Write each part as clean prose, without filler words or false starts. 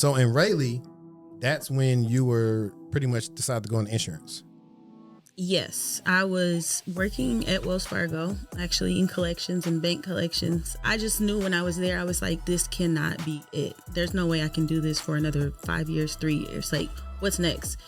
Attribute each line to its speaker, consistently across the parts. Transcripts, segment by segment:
Speaker 1: So in Rayleigh, that's when you were pretty much decided to go into insurance.
Speaker 2: Yes, I was working at Wells Fargo, actually in collections and bank collections. I just knew when I was there, I was like, this cannot be it. There's no way I can do this for another 5 years, 3 years. Like, what's next?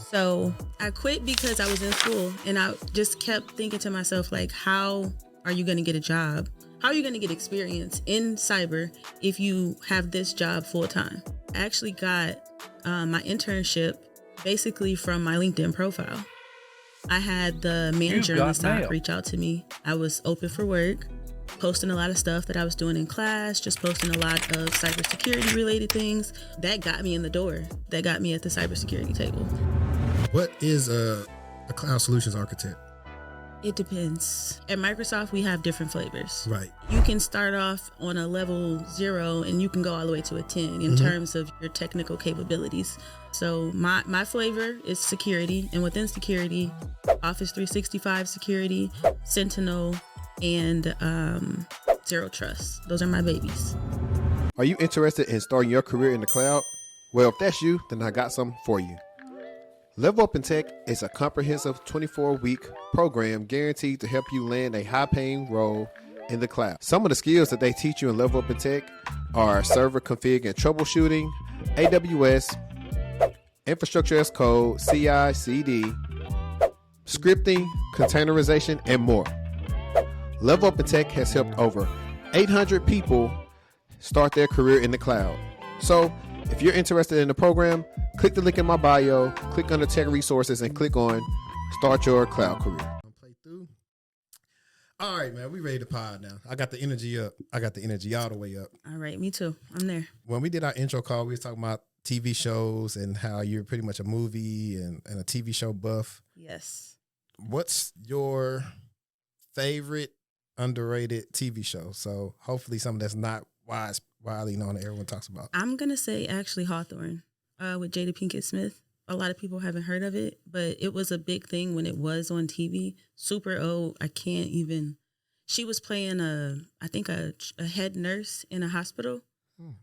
Speaker 2: So I quit because I was in school, and I just kept thinking to myself, like, how are you going to get a job? How are you going to get experience in cyber if you have this job full time? I actually got my internship basically from my LinkedIn profile. I had the manager in the stock reach out to me. I was open for work, posting a lot of stuff that I was doing in class, just posting a lot of cybersecurity related things. That got me in the door. That got me at the cybersecurity table.
Speaker 1: What is a cloud solutions architect?
Speaker 2: It depends. At Microsoft, we have different flavors.
Speaker 1: Right.
Speaker 2: You can start off on a level 0 and you can go all the way to a 10 in terms of your technical capabilities. So my flavor is security, and within security, Office 365 security, Sentinel, and Zero Trust. Those are my babies.
Speaker 3: Are you interested in starting your career in the cloud? Well, if that's you, then I got something for you. Level Up in Tech is a comprehensive 24-week program guaranteed to help you land a high-paying role in the cloud. Some of the skills that they teach you in Level Up in Tech are server config and troubleshooting, AWS, infrastructure as code, CI/CD, scripting, containerization, and more. Level Up in Tech has helped over 800 people start their career in the cloud. So, if you're interested in the program, click the link in my bio, click under Tech Resources, and click on Start Your Cloud Career.
Speaker 1: Play through. All right, man, we ready to pod now. I got the energy up. I got the energy all the way up.
Speaker 2: All right, me too. I'm there.
Speaker 1: When we did our intro call, we were talking about TV shows and how you're pretty much a movie and a TV show buff.
Speaker 2: Yes.
Speaker 1: What's your favorite underrated TV show? So hopefully something that's not widely known that everyone talks about.
Speaker 2: I'm going to say actually Hawthorne with Jada Pinkett Smith. A lot of people haven't heard of it, but it was a big thing when it was on TV. Super old. I can't even. She was playing a head nurse in a hospital.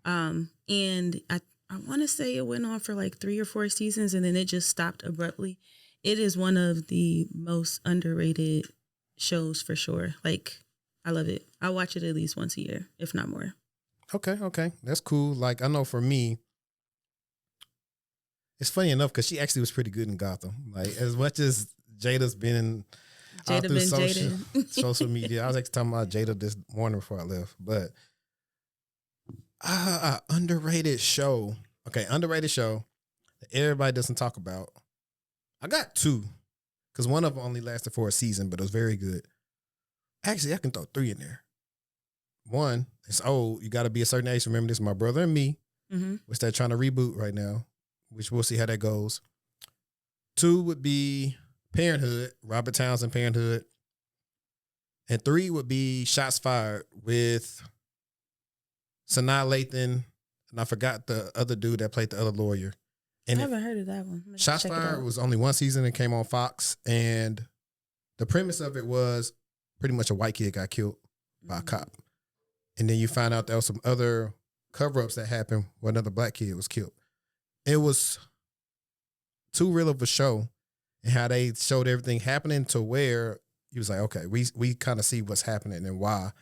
Speaker 2: And I want to say it went on for like 3 or 4 seasons and then it just stopped abruptly. It is one of the most underrated shows for sure. Like, I love it. I watch it at least once a year, if not more.
Speaker 1: Okay. That's cool. Like, I know for me, it's funny enough because she actually was pretty good in Gotham. Like, as much as Jada's been through social media. I was actually talking about Jada this morning before I left. But underrated show. Okay, underrated show that everybody doesn't talk about. I got 2 because one of them only lasted for a season, but it was very good. Actually, I can throw 3 in there. 1, it's old. You got to be a certain age to remember this. My Brother and Me, which they're trying to reboot right now, which we'll see how that goes. 2 would be Parenthood, Robert Townsend Parenthood. And 3 would be Shots Fired with Sanaa Lathan, and I forgot the other dude that played the other lawyer. And
Speaker 2: I haven't heard of that one.
Speaker 1: Shots Fired was only 1 season and came on Fox. And the premise of it was pretty much a white kid got killed by a cop. And then you find out there was some other cover-ups that happened where another black kid was killed. It was too real of a show and how they showed everything happening to where he was like, okay, we kind of see what's happening and why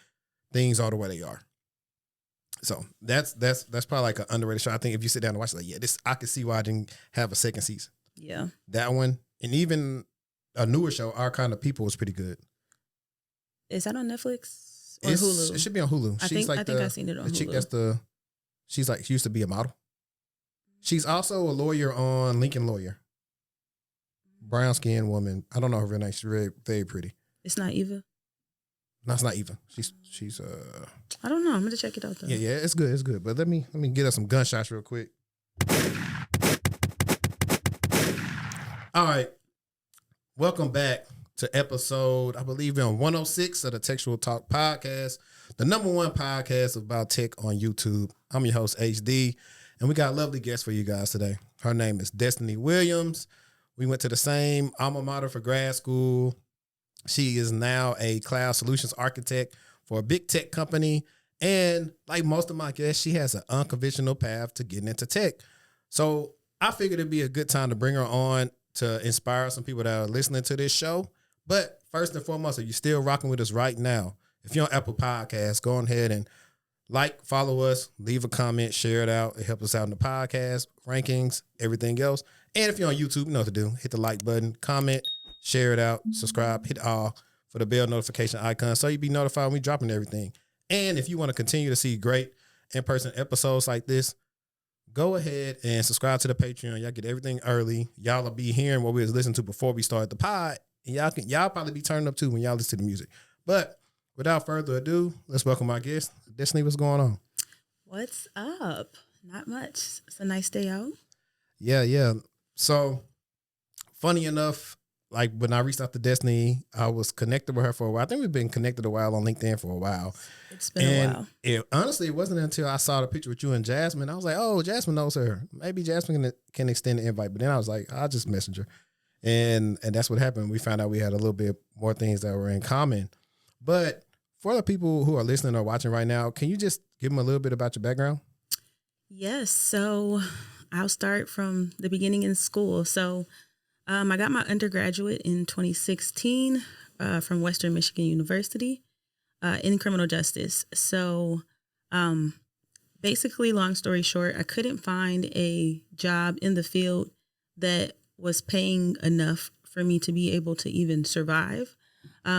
Speaker 1: things are the way they are. So that's probably like an underrated show. I think if you sit down and watch it, like, yeah, this I can see why I didn't have a second season.
Speaker 2: Yeah.
Speaker 1: That one. And even a newer show, Our Kind of People, was pretty good.
Speaker 2: Is that on Netflix or Hulu?
Speaker 1: It should be on Hulu.
Speaker 2: I think I've seen it on Hulu.
Speaker 1: The chick she used to be a model. She's also a lawyer on Lincoln Lawyer. Brown skinned woman. I don't know her real name. She's very, very pretty.
Speaker 2: It's not Eva?
Speaker 1: No, it's not Eva. She's
Speaker 2: I don't know. I'm gonna check it out though.
Speaker 1: Yeah, it's good. It's good. But let me get us some gunshots real quick. All right. Welcome back to episode, I believe, on 106 of the Textual Talk Podcast, the #1 podcast about tech on YouTube. I'm your host, HD, and we got a lovely guest for you guys today. Her name is Destini Williams. We went to the same alma mater for grad school. She is now a cloud solutions architect for a big tech company, And like most of my guests, she has an unconventional path to getting into tech. So I figured it'd be a good time to bring her on to inspire some people that are listening to this show. But first and foremost, if you're still rocking with us right now, if you're on Apple Podcasts, go ahead and like, follow us, leave a comment, share it out. It helps us out in the podcast, rankings, everything else. And if you're on YouTube, you know what to do. Hit the like button, comment, share it out, subscribe, hit all for the bell notification icon so you'll be notified when we dropping everything. And if you want to continue to see great in-person episodes like this, go ahead and subscribe to the Patreon. Y'all get everything early. Y'all will be hearing what we was listening to before we started the pod. And y'all probably be turning up too when y'all listen to the music. But without further ado, let's welcome our guest. Destini, what's going on?
Speaker 2: What's up? Not much. It's a nice day out.
Speaker 1: Yeah. So, funny enough, like when I reached out to Destini, I was connected with her for a while. I think we've been connected a while on LinkedIn for a while.
Speaker 2: It's been a while.
Speaker 1: Honestly, it wasn't until I saw the picture with you and Jasmine. I was like, oh, Jasmine knows her. Maybe Jasmine can extend the invite. But then I was like, I'll just message her. And that's what happened. We found out we had a little bit more things that were in common. But for the people who are listening or watching right now, can you just give them a little bit about your background?
Speaker 2: Yes. So I'll start from the beginning in school. So I got my undergraduate in 2016 from Western Michigan University in criminal justice. So basically, long story short, I couldn't find a job in the field that was paying enough for me to be able to even survive.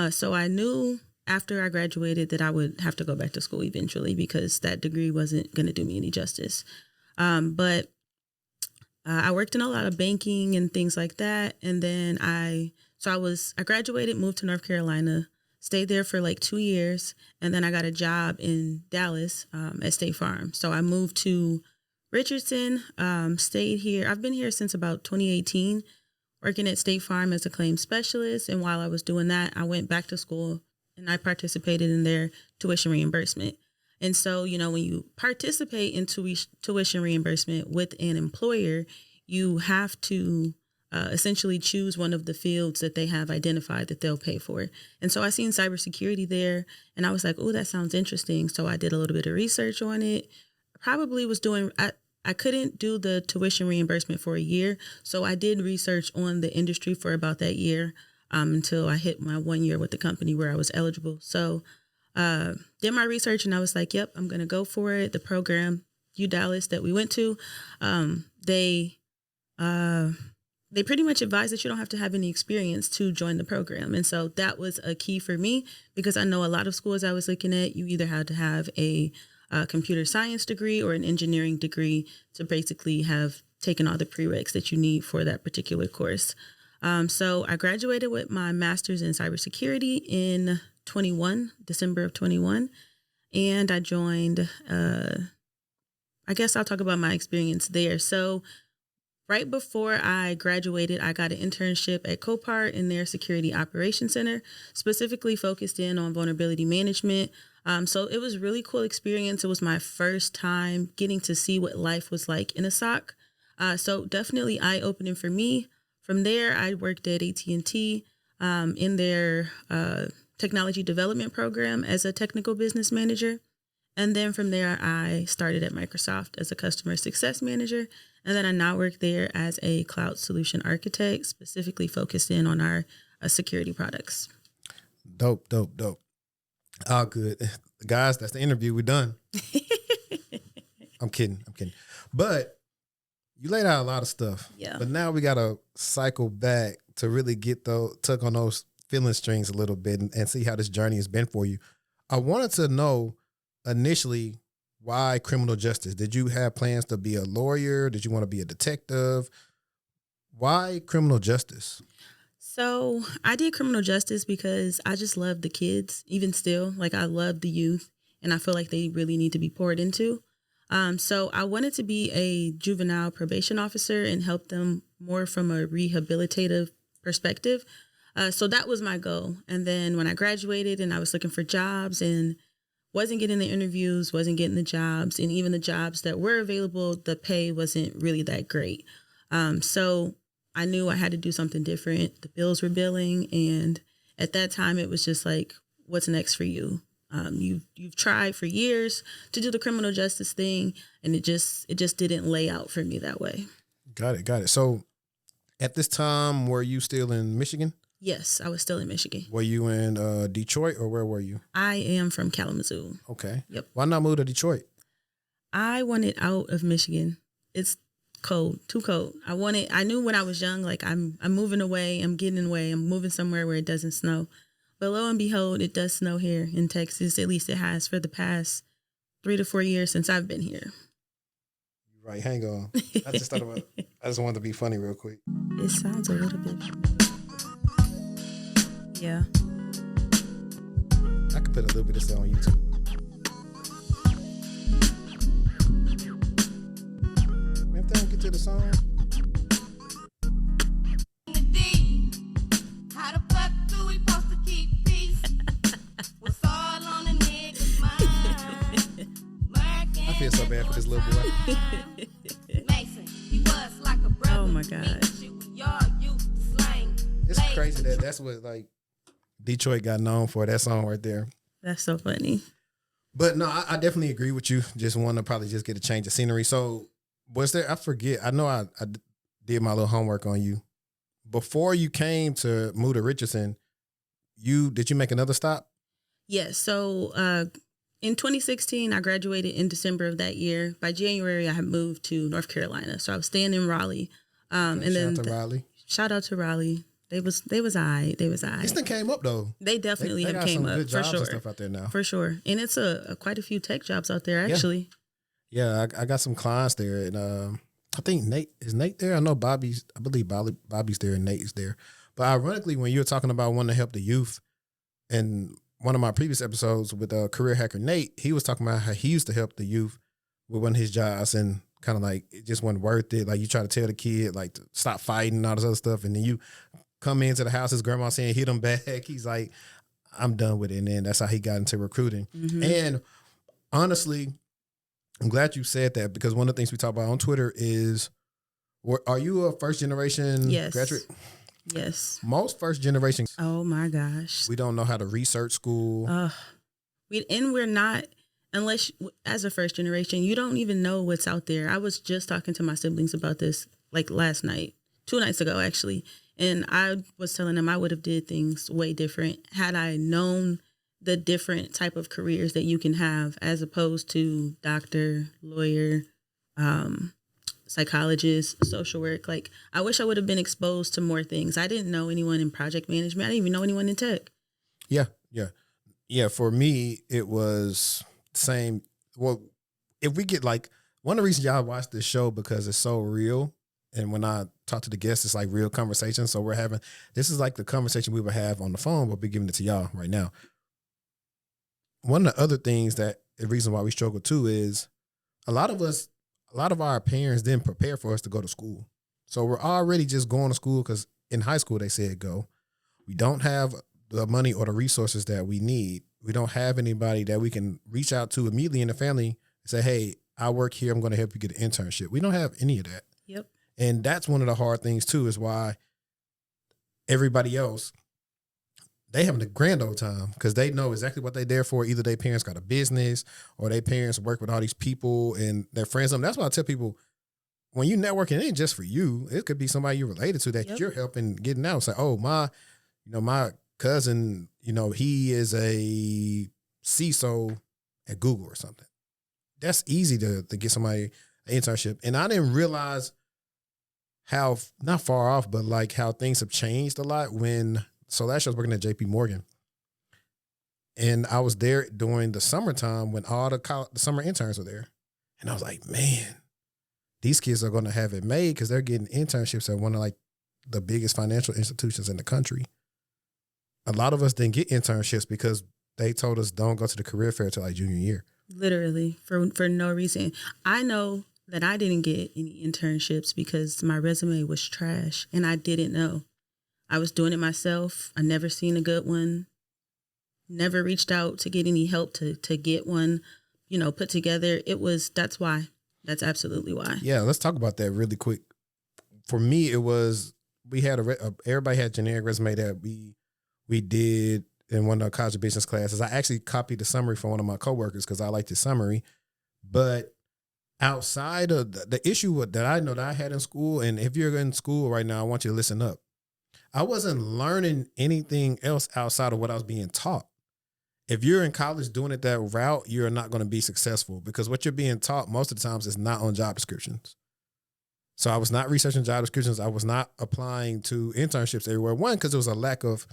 Speaker 2: So I knew after I graduated that I would have to go back to school eventually because that degree wasn't going to do me any justice. But I worked in a lot of banking and things like that. And then I graduated, moved to North Carolina, stayed there for like 2 years. And then I got a job in Dallas at State Farm. So I moved to Richardson, stayed here. I've been here since about 2018, working at State Farm as a claims specialist. And while I was doing that, I went back to school and I participated in their tuition reimbursement. And so, you know, when you participate in tuition reimbursement with an employer, you have to essentially choose one of the fields that they have identified that they'll pay for. And so I seen cybersecurity there and I was like, oh, that sounds interesting. So I did a little bit of research on it. Probably was doing, I couldn't do the tuition reimbursement for a year. So I did research on the industry for about that year until I hit my 1 year with the company where I was eligible. So did my research and I was like, yep, I'm going to go for it. The program, Dallas that we went to, they pretty much advise that you don't have to have any experience to join the program. And so that was a key for me because I know a lot of schools I was looking at, you either had to have a computer science degree or an engineering degree to basically have taken all the prereqs that you need for that particular course. So I graduated with my master's in cybersecurity in December of 21. And I joined, I guess I'll talk about my experience there. So right before I graduated, I got an internship at Copart in their security operations center, specifically focused in on vulnerability management. So it was a really cool experience. It was my first time getting to see what life was like in a SOC. So definitely eye-opening for me. From there, I worked at AT&T in their technology development program as a technical business manager. And then from there, I started at Microsoft as a customer success manager. And then I now work there as a cloud solution architect, specifically focused in on our security products.
Speaker 1: Dope. All good. Guys, that's the interview. We're done. I'm kidding. But you laid out a lot of stuff.
Speaker 2: Yeah.
Speaker 1: But now we got to cycle back to really tug on those feeling strings a little bit and see how this journey has been for you. I wanted to know initially why criminal justice? Did you have plans to be a lawyer? Did you want to be a detective? Why criminal justice?
Speaker 2: So I did criminal justice because I just love the kids, even still. Like I love the youth and I feel like they really need to be poured into. So I wanted to be a juvenile probation officer and help them more from a rehabilitative perspective. So that was my goal. And then when I graduated and I was looking for jobs and wasn't getting the interviews, wasn't getting the jobs, and even the jobs that were available, the pay wasn't really that great. So I knew I had to do something different. The bills were billing. And at that time, it was just like, what's next for you? You've tried for years to do the criminal justice thing, and it just didn't lay out for me that way.
Speaker 1: Got it. So at this time, were you still in Michigan?
Speaker 2: Yes, I was still in Michigan.
Speaker 1: Were you in Detroit, or where were you?
Speaker 2: I am from Kalamazoo.
Speaker 1: Okay.
Speaker 2: Yep.
Speaker 1: Why not move to Detroit?
Speaker 2: I wanted out of Michigan. It's cold, too cold. I knew when I was young, like I'm moving away, I'm getting away, I'm moving somewhere where it doesn't snow. But lo and behold, it does snow here in Texas. At least it has for the past 3 to 4 years since I've been here.
Speaker 1: Right, hang on. I just wanted to be funny real quick.
Speaker 2: It sounds a little bit. Yeah.
Speaker 1: I could put a little bit of stuff on YouTube. If they don't get to the song.
Speaker 4: How the fuck do we supposed to keep peace? What's all on the nigga's mind?
Speaker 1: I feel so bad for this little boy.
Speaker 4: Mason, he was like a brother.
Speaker 2: Oh my God.
Speaker 1: It's crazy that's what like Detroit got known for, that song right there.
Speaker 2: That's so funny.
Speaker 1: But no, I definitely agree with you. Just want to probably just get a change of scenery. So was there, I forget, I know I did my little homework on you. Before you came to move to Richardson, did you make another stop?
Speaker 2: Yes. So in 2016, I graduated in December of that year. By January, I had moved to North Carolina. So I was staying in Raleigh.
Speaker 1: Raleigh.
Speaker 2: Shout out to Raleigh. They was all right.
Speaker 1: This thing came up though.
Speaker 2: They definitely
Speaker 1: they
Speaker 2: have
Speaker 1: got
Speaker 2: came
Speaker 1: some
Speaker 2: up
Speaker 1: good
Speaker 2: for
Speaker 1: jobs
Speaker 2: sure.
Speaker 1: and stuff out there now.
Speaker 2: For sure. And it's quite a few tech jobs out there actually.
Speaker 1: Yeah, I got some clients there, and I think Nate there? I know I believe Bobby's there and Nate is there. But ironically, when you were talking about wanting to help the youth, and one of my previous episodes with career hacker Nate, he was talking about how he used to help the youth with one of his jobs, and kind of like it just wasn't worth it. Like you try to tell the kid like to stop fighting and all this other stuff, and then you come into the house, his grandma saying hit him back. He's like, I'm done with it. And then that's how he got into recruiting. Mm-hmm. And honestly, I'm glad you said that, because one of the things we talk about on Twitter is, are you a first generation graduate?
Speaker 2: Yes.
Speaker 1: Most first generations.
Speaker 2: Oh my gosh.
Speaker 1: We don't know how to research school.
Speaker 2: We're not, unless as a first generation, you don't even know what's out there. I was just talking to my siblings about this like last night, 2 nights ago actually. And I was telling them I would have did things way different had I known the different type of careers that you can have, as opposed to doctor, lawyer, psychologist, social work. Like, I wish I would have been exposed to more things. I didn't know anyone in project management. I didn't even know anyone in tech. Yeah.
Speaker 1: For me, it was the same. Well, if we get like, one of the reasons y'all watch this show, because it's so real. And when I talk to the guests, it's like real conversation. So this is like the conversation we would have on the phone, but we're giving it to y'all right now. One of the other things the reason why we struggle too is a lot of our parents didn't prepare for us to go to school. So we're already just going to school because in high school they said go. We don't have the money or the resources that we need. We don't have anybody that we can reach out to immediately in the family and say, hey, I work here, I'm going to help you get an internship. We don't have any of that.
Speaker 2: Yep.
Speaker 1: And that's one of the hard things too, is why everybody else, they having a grand old time because they know exactly what they're there for. Either their parents got a business or their parents work with all these people and their friends. That's why I tell people, when you networking, it ain't just for you. It could be somebody you're related to that you're helping getting out. It's like, oh, my cousin, he is a CISO at Google or something. That's easy to get somebody an internship. And I didn't realize how, not far off, but like how things have changed a lot so last year I was working at JP Morgan, and I was there during the summertime when all the summer interns were there. And I was like, man, these kids are going to have it made because they're getting internships at one of like the biggest financial institutions in the country. A lot of us didn't get internships because they told us don't go to the career fair till like junior year.
Speaker 2: Literally, for no reason. I know that I didn't get any internships because my resume was trash and I didn't know. I was doing it myself. I never seen a good one. Never reached out to get any help to get one, put together. That's why. That's absolutely why.
Speaker 1: Yeah, let's talk about that really quick. For me, it was, we had everybody had a generic resume that we did in one of the college of business classes. I actually copied the summary from one of my coworkers because I liked the summary. But outside of the issue that I know that I had in school, and if you're in school right now, I want you to listen up. I wasn't learning anything else outside of what I was being taught. If you're in college doing it that route, you're not going to be successful because what you're being taught most of the times is not on job descriptions. So I was not researching job descriptions. I was not applying to internships everywhere. One, because there was a lack of,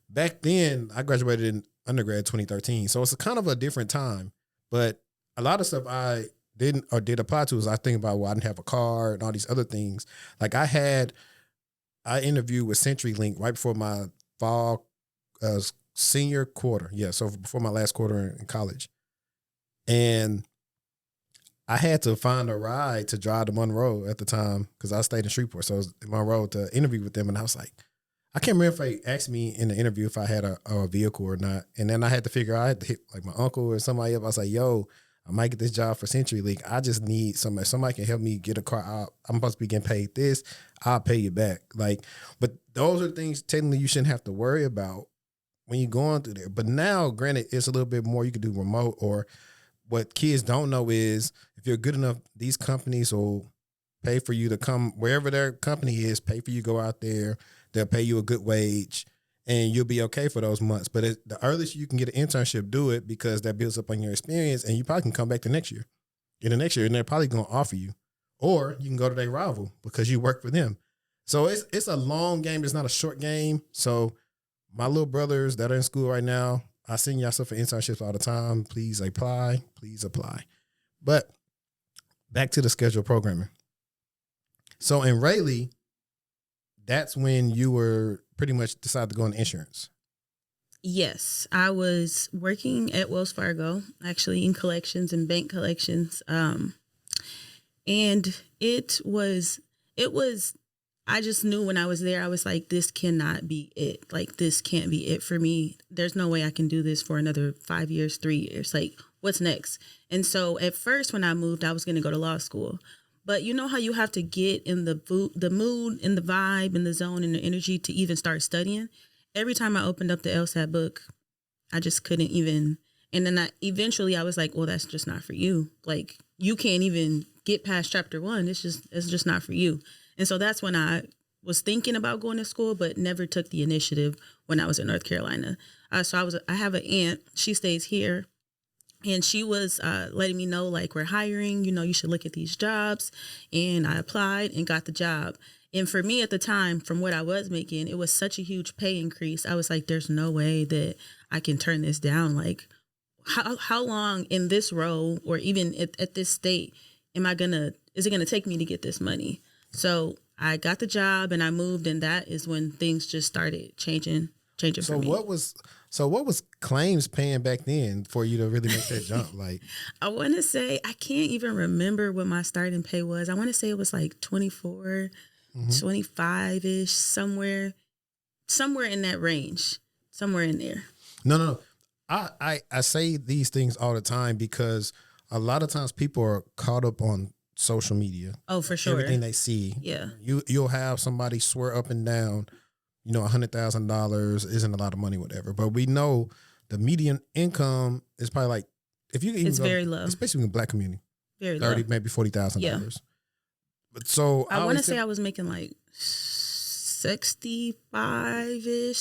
Speaker 1: back then, I graduated in undergrad 2013. So it's a kind of a different time. But a lot of stuff I didn't or did apply to is I think about, well, I didn't have a car and all these other things. Like I interviewed with CenturyLink right before my fall senior quarter. Yeah, so before my last quarter in college. And I had to find a ride to drive to Monroe at the time because I stayed in Shreveport. So I was in Monroe to interview with them. And I was like, I can't remember if they asked me in the interview if I had a vehicle or not. And then I had to figure out, I had to hit like my uncle or somebody else. I was like, yo, I might get this job for CenturyLink. I just need somebody can help me get a car. I'm supposed to be getting paid this. I'll pay you back. Like, but those are things technically you shouldn't have to worry about when you're going through there. But now, granted, it's a little bit more you can do remote, or what kids don't know is if you're good enough, these companies will pay for you to come wherever their company is, pay for you to go out there. They'll pay you a good wage and you'll be okay for those months. But the earliest you can get an internship, do it because that builds up on your experience and you probably can come back the next year. In the next year, and they're probably going to offer you. Or you can go to their rival because you work for them. So it's a long game. It's not a short game. So my little brothers that are in school right now, I send y'all stuff for internships all the time. Please apply. Please apply. But back to the scheduled programming. So in Rayleigh, that's when you were pretty much decided to go into insurance.
Speaker 2: Yes, I was working at Wells Fargo, actually in collections and bank collections. And it was, I just knew when I was there, I was like, this cannot be it. Like, this can't be it for me. There's no way I can do this for another 5 years, 3 years. Like, what's next? And so at first when I moved, I was going to go to law school. But you know how you have to get in the mood, in the vibe, in the zone, and the energy to even start studying? Every time I opened up the LSAT book, I just couldn't even. And then eventually I was like, well, that's just not for you. Like, you can't even get past chapter 1. It's just not for you. And so that's when I was thinking about going to school, but never took the initiative when I was in North Carolina. So I have an aunt. She stays here. And she was letting me know, like, we're hiring, you should look at these jobs. And I applied and got the job. And for me at the time, from what I was making, it was such a huge pay increase. I was like, there's no way that I can turn this down. Like, how long in this role or even at this state is it going to take me to get this money? So I got the job and I moved, and that is when things just started changing for me.
Speaker 1: So what was claims paying back then for you to really make that jump? Like,
Speaker 2: I want to say, I can't even remember what my starting pay was. I want to say it was like 24, 25-ish, somewhere in that range, somewhere in there.
Speaker 1: No. I say these things all the time because a lot of times people are caught up on social media.
Speaker 2: Oh, for sure.
Speaker 1: Everything they see.
Speaker 2: Yeah.
Speaker 1: You'll have somebody swear up and down, $100,000 isn't a lot of money, whatever. But we know the median income is probably like, if you can even
Speaker 2: it's very low,
Speaker 1: especially in the Black community,
Speaker 2: very
Speaker 1: 30,
Speaker 2: low,
Speaker 1: maybe $40,000.
Speaker 2: Yeah.
Speaker 1: But so
Speaker 2: I want to say I was making like 65-ish,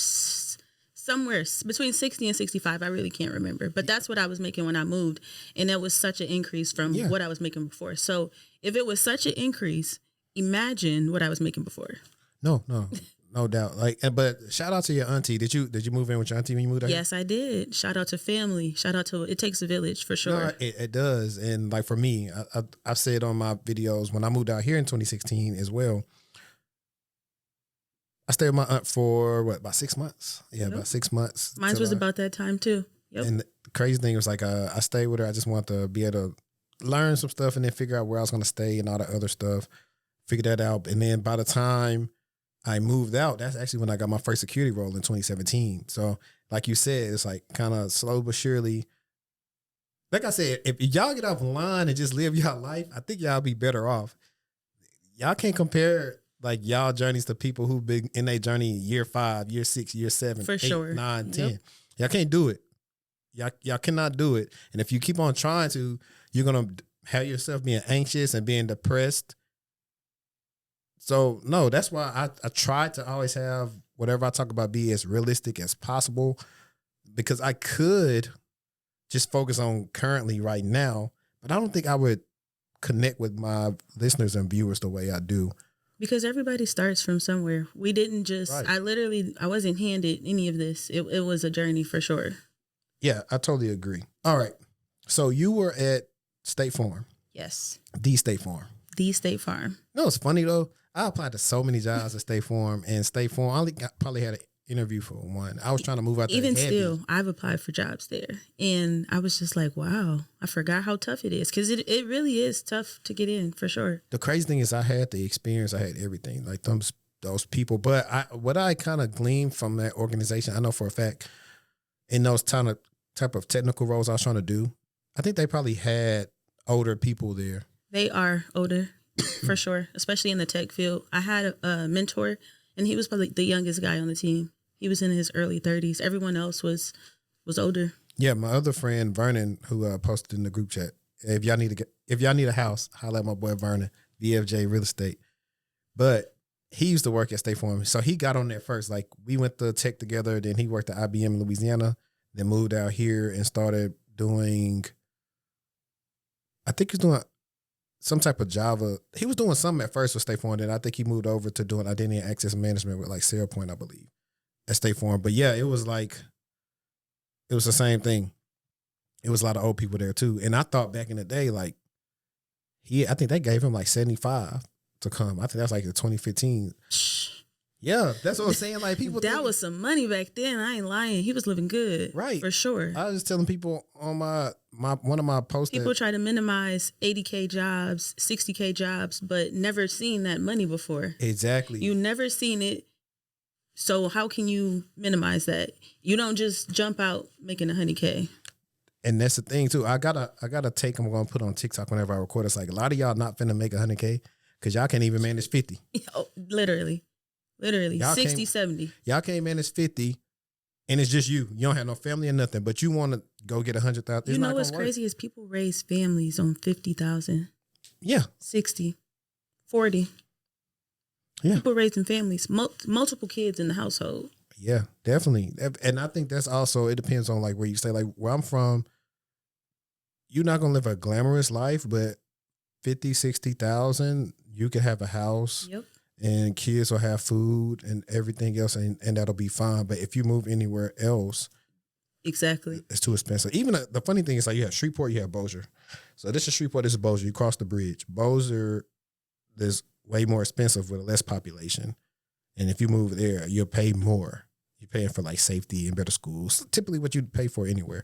Speaker 2: somewhere between 60 and 65. I really can't remember, but that's what I was making when I moved, and that was such an increase from what I was making before. So if it was such an increase, imagine what I was making before.
Speaker 1: No doubt. Like, but shout out to your auntie. Did you move in with your auntie when you moved out?
Speaker 2: Yes, I did. Shout out to family. Shout out to, it takes a village for sure.
Speaker 1: No, it does. And like for me, I've said on my videos when I moved out here in 2016 as well, I stayed with my aunt for about 6 months. Yeah, about 6 months.
Speaker 2: Mine was about that time too. Yep.
Speaker 1: And the crazy thing was like I stayed with her. I just wanted to be able to learn some stuff and then figure out where I was going to stay and all the other stuff. Figure that out. And then by the time I moved out, that's actually when I got my first security role in 2017. So like you said, it's like kind of slow but surely. Like I said, if y'all get off the line and just live y'all life, I think y'all be better off. Y'all can't compare like y'all journeys to people who've been in their journey year 5, year 6, year 7,
Speaker 2: For
Speaker 1: 8,
Speaker 2: sure.
Speaker 1: 9, 10.
Speaker 2: Yep.
Speaker 1: Y'all can't do it. Y'all cannot do it. And if you keep on trying to, you're gonna have yourself being anxious and being depressed. So no, that's why I try to always have whatever I talk about be as realistic as possible, because I could just focus on currently right now, but I don't think I would connect with my listeners and viewers the way I do.
Speaker 2: Because everybody starts from somewhere. We didn't just,
Speaker 1: Right.
Speaker 2: I wasn't handed any of this. It was a journey for sure.
Speaker 1: Yeah, I totally agree. All right. So you were at State Farm,
Speaker 2: Yes.
Speaker 1: the State Farm.
Speaker 2: The State Farm.
Speaker 1: You know what's funny though? I applied to so many jobs at State Farm, and State Farm, I only probably had an interview for one. I was trying to move out there.
Speaker 2: Even
Speaker 1: heavy.
Speaker 2: still, I've applied for jobs there. And I was just like, wow, I forgot how tough it is. Because it really is tough to get in, for sure.
Speaker 1: The crazy thing is I had the experience, I had everything, like those people. But what I kind of gleaned from that organization, I know for a fact, in those type of technical roles I was trying to do, I think they probably had older people there.
Speaker 2: They are older, for sure, especially in the tech field. I had a mentor, and he was probably the youngest guy on the team. He was in his early 30s. Everyone else was older.
Speaker 1: Yeah, my other friend Vernon, who posted in the group chat, if y'all need a house, holla at my boy Vernon, VFJ Real Estate. But he used to work at State Farm, so he got on there first. Like we went to tech together. Then he worked at IBM in Louisiana. Then moved out here and started doing. I think he's doing some type of Java. He was doing something at first with State Farm. Then I think he moved over to doing identity and access management with like SailPoint, I believe, at State Farm. But yeah, it was the same thing. It was a lot of old people there too. And I thought back in the day, like I think they gave him like 75 to come. I think that's like the 2015. Yeah, that's what I'm saying. Like people,
Speaker 2: That was some money back then. I ain't lying. He was living good.
Speaker 1: Right.
Speaker 2: For sure.
Speaker 1: I was just telling people on my one of my posts.
Speaker 2: People try to minimize 80K jobs, 60K jobs, but never seen that money before.
Speaker 1: Exactly.
Speaker 2: You never seen it. So how can you minimize that? You don't just jump out making 100K.
Speaker 1: And that's the thing too. I got a take I'm gonna put on TikTok whenever I record. It's like a lot of y'all not finna make 100K because y'all can't even manage 50.
Speaker 2: Oh, literally
Speaker 1: Y'all
Speaker 2: 60,
Speaker 1: can't-
Speaker 2: 70.
Speaker 1: Y'all can't manage 50, and it's just you. You don't have no family or nothing, but you want to go get 100,000.
Speaker 2: You know what's crazy is people raise families on 50,000,
Speaker 1: Yeah,
Speaker 2: 60, 40.
Speaker 1: Yeah.
Speaker 2: People raising families, multiple kids in the household.
Speaker 1: yeah, definitely. And I think that's also, it depends on like where you stay. Like where I'm from, you're not gonna live a glamorous life, but 50, 60,000, you could have a house.
Speaker 2: Yep.
Speaker 1: And kids will have food and everything else, and that'll be fine. But if you move anywhere else,
Speaker 2: Exactly.
Speaker 1: it's too expensive. Even the funny thing is, like you have Shreveport, you have Bossier. So this is Shreveport, this is Bossier. You cross the bridge. Bossier is way more expensive with less population. And if you move there, you'll pay more. You're paying for like safety and better schools. Typically what you'd pay for anywhere.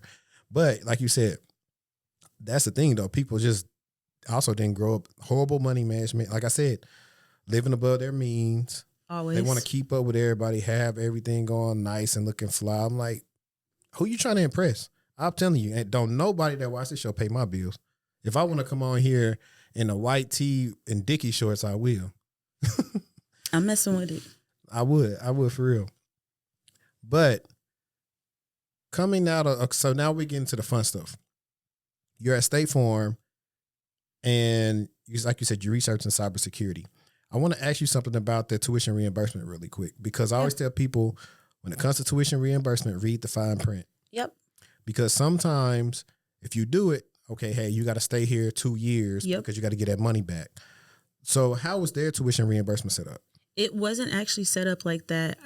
Speaker 1: But like you said, that's the thing though. People just also didn't grow up. Horrible money management. Like I said, living above their means.
Speaker 2: Always.
Speaker 1: They want to keep up with everybody, have everything going nice and looking fly. I'm like, who you trying to impress? I'm telling you, and don't nobody that watch this show pay my bills. If I want to come on here in a white tee and Dickie shorts, I will.
Speaker 2: I'm messing with it.
Speaker 1: I would for real. But coming out of, so now we get into the fun stuff. You're at State Farm, and like you said, you're researching cybersecurity. I want to ask you something about the tuition reimbursement really quick, because I always tell people when it comes to tuition reimbursement, read the fine print.
Speaker 2: Yep.
Speaker 1: Because sometimes if you do it, okay, hey, you got to stay here 2 years because you got to get that money back. So how was their tuition reimbursement set up?
Speaker 2: It wasn't actually set up like that.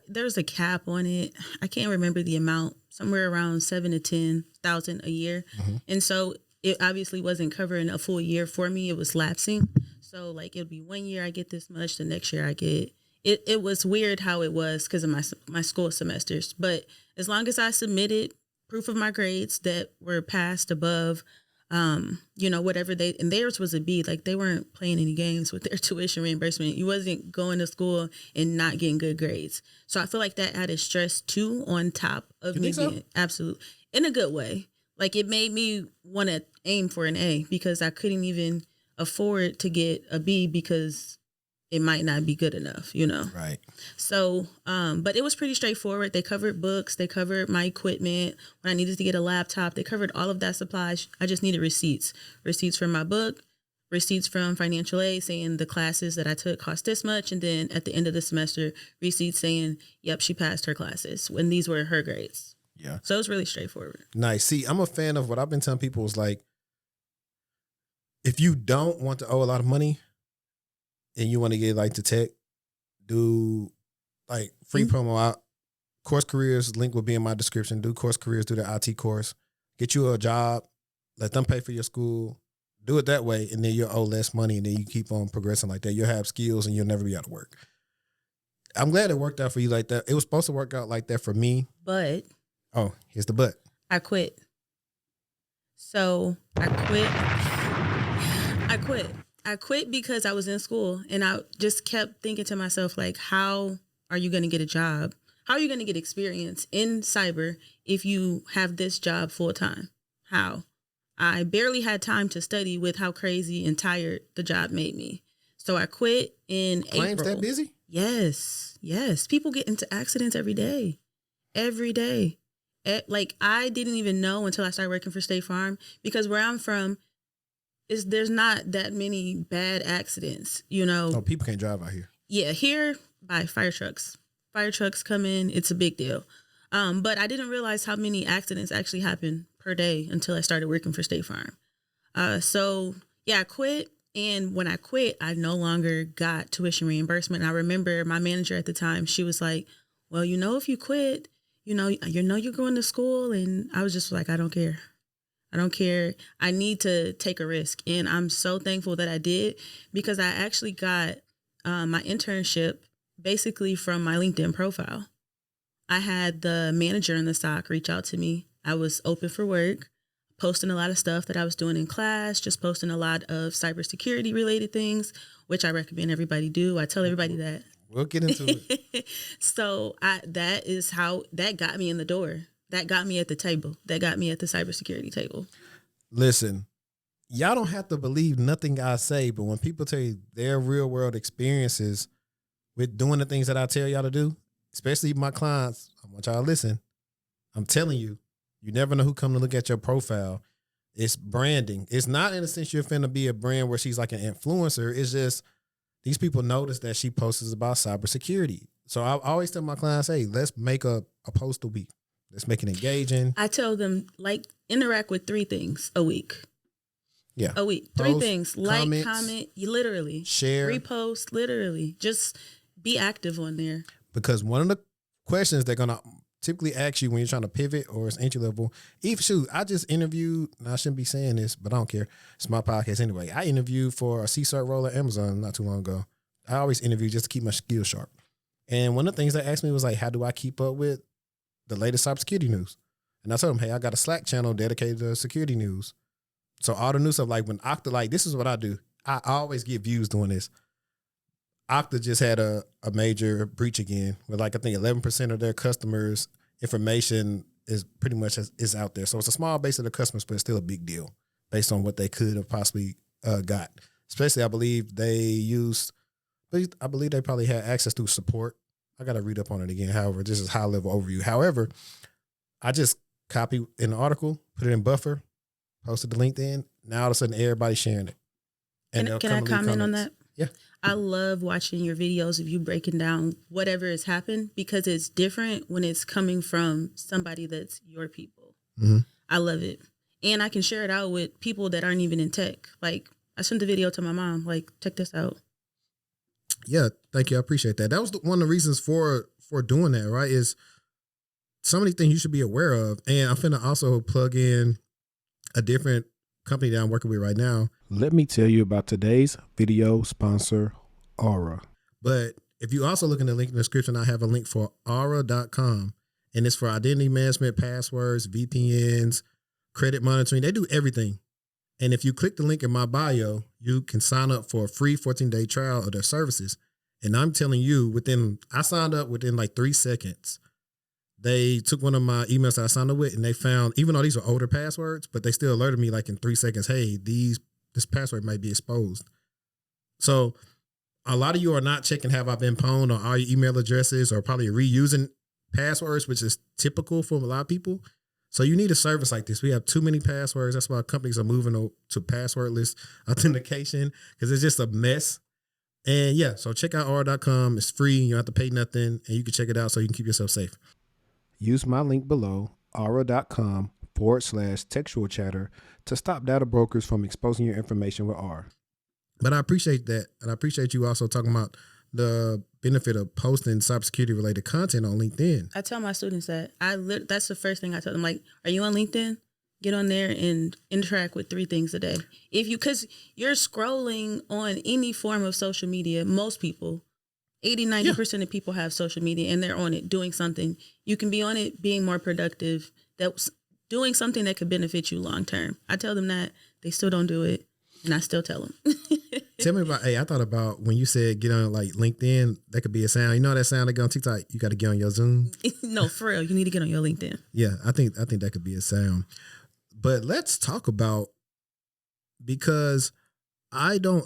Speaker 2: There's a cap on it. I can't remember the amount, somewhere around 7,000 to 10,000 a year.
Speaker 1: Mm-hmm.
Speaker 2: And so it obviously wasn't covering a full year for me. It was lapsing. So like it'd be 1 year I get this much, the next year I get it. It was weird how it was because of my school semesters. But as long as I submitted proof of my grades that were passed above, whatever and theirs was a B, like they weren't playing any games with their tuition reimbursement. You wasn't going to school and not getting good grades. So I feel like that added stress too on top of me being absolute in a good way. Like it made me want to aim for an A because I couldn't even afford to get a B because it might not be good enough, you know?
Speaker 1: Right.
Speaker 2: So, but it was pretty straightforward. They covered books. They covered my equipment. When I needed to get a laptop, they covered all of that supplies. I just needed receipts. Receipts from my book, receipts from financial aid saying the classes that I took cost this much. And then at the end of the semester, receipts saying, yep, she passed her classes when these were her grades.
Speaker 1: Yeah.
Speaker 2: So it was really straightforward.
Speaker 1: Nice. See, I'm a fan of what I've been telling people is like, if you don't want to owe a lot of money and you want to get like to tech, do like free promo out. Course Careers link will be in my description. Do Course Careers, do the IT course. Get you a job. Let them pay for your school. Do it that way, and then you'll owe less money, and then you keep on progressing like that. You'll have skills, and you'll never be out of work. I'm glad it worked out for you like that. It was supposed to work out like that for me.
Speaker 2: But
Speaker 1: Oh, here's the but.
Speaker 2: I quit. So I quit because I was in school and I just kept thinking to myself, like, how are you going to get a job? How are you going to get experience in cyber if you have this job full time? How? I barely had time to study with how crazy and tired the job made me. So I quit in
Speaker 1: Claims
Speaker 2: April.
Speaker 1: that busy?
Speaker 2: Yes. People get into accidents every day. Like, I didn't even know until I started working for State Farm, because where I'm from, there's not that many bad accidents, you know.
Speaker 1: Oh, people can't drive out here.
Speaker 2: Yeah, here by fire trucks. Fire trucks come in, it's a big deal. But I didn't realize how many accidents actually happen per day until I started working for State Farm. So yeah, I quit. And when I quit, I no longer got tuition reimbursement. And I remember my manager at the time, she was like, well, you know, if you quit, you're going to school. And I was just like, I don't care. I need to take a risk. And I'm so thankful that I did, because I actually got my internship basically from my LinkedIn profile. I had the manager in the SOC reach out to me. I was open for work, posting a lot of stuff that I was doing in class, just posting a lot of cybersecurity related things, which I recommend everybody do. I tell everybody that.
Speaker 1: We'll get into it.
Speaker 2: So that is how that got me in the door. That got me at the table. That got me at the cybersecurity table.
Speaker 1: Listen, y'all don't have to believe nothing I say, but when people tell you their real world experiences with doing the things that I tell y'all to do, especially my clients, I want y'all to listen. I'm telling you, you never know who come to look at your profile. It's branding. It's not in the sense you're finna be a brand where she's like an influencer. It's just these people notice that she posts about cybersecurity. So I always tell my clients, hey, let's make a post a week. Let's make it engaging.
Speaker 2: I tell them, like, interact with 3 things a week.
Speaker 1: Yeah.
Speaker 2: A week.
Speaker 1: Post,
Speaker 2: 3 things. Like,
Speaker 1: comments,
Speaker 2: comment, you literally.
Speaker 1: share.
Speaker 2: Repost, literally. Just be active on there.
Speaker 1: Because one of the questions they're going to typically ask you when you're trying to pivot or it's entry level, I just interviewed, I shouldn't be saying this, but I don't care. It's my podcast anyway. I interviewed for a CSART role at Amazon not too long ago. I always interview just to keep my skills sharp. And one of the things they asked me was like, how do I keep up with the latest cybersecurity news? And I told them, hey, I got a Slack channel dedicated to security news. So all the new stuff, like when Okta, like this is what I do. I always get views doing this. Okta just had a major breach again with like, I think 11% of their customers' information is pretty much is out there. So it's a small base of the customers, but it's still a big deal based on what they could have possibly got. Especially, I believe they probably had access to support. I got to read up on it again. However, this is high level overview. However, I just copied an article, put it in Buffer, posted to LinkedIn. Now all of a sudden everybody's sharing it. And
Speaker 2: Can I comment on that?
Speaker 1: Yeah.
Speaker 2: I love watching your videos of you breaking down whatever has happened, because it's different when it's coming from somebody that's your people.
Speaker 1: Mm-hmm.
Speaker 2: I love it. And I can share it out with people that aren't even in tech. Like, I sent the video to my mom, like, check this out.
Speaker 1: Yeah, thank you. I appreciate that. That was one of the reasons for doing that, right? Is so many things you should be aware of. And I'm finna also plug in a different company that I'm working with right now.
Speaker 3: Let me tell you about today's video sponsor, Aura.
Speaker 1: But if you also look in the link in the description, I have a link for aura.com. And it's for identity management, passwords, VPNs, credit monitoring. They do everything. And if you click the link in my bio, you can sign up for a free 14-day trial of their services. And I'm telling you, I signed up within like 3 seconds. They took one of my emails that I signed up with, and they found, even though these are older passwords, but they still alerted me like in 3 seconds, hey, this password might be exposed. So a lot of you are not checking have I been pwned on all your email addresses or probably reusing passwords, which is typical for a lot of people. So you need a service like this. We have too many passwords. That's why companies are moving to passwordless authentication because it's just a mess. And yeah, so check out r.com. It's free. You don't have to pay nothing, and you can check it out so you can keep yourself safe.
Speaker 3: Use my link below, aura.com/textual chatter to stop data brokers from exposing your information with R.
Speaker 1: But I appreciate that. And I appreciate you also talking about the benefit of posting cybersecurity related content on LinkedIn.
Speaker 2: I tell my students that. That's the first thing I tell them. Like, are you on LinkedIn? Get on there and interact with 3 things a day. Because you're scrolling on any form of social media, most people, 80-90% of people have social media and they're on it doing something. You can be on it being more productive, that's doing something that could benefit you long term. I tell them that. They still don't do it. And I still tell them.
Speaker 1: Tell me about, I thought about when you said get on like LinkedIn, that could be a sound. You know that sound that go on TikTok? You got to get on your Zoom.
Speaker 2: No, for real. You need to get on your LinkedIn.
Speaker 1: Yeah, I think that could be a sound. But let's talk about, because I don't,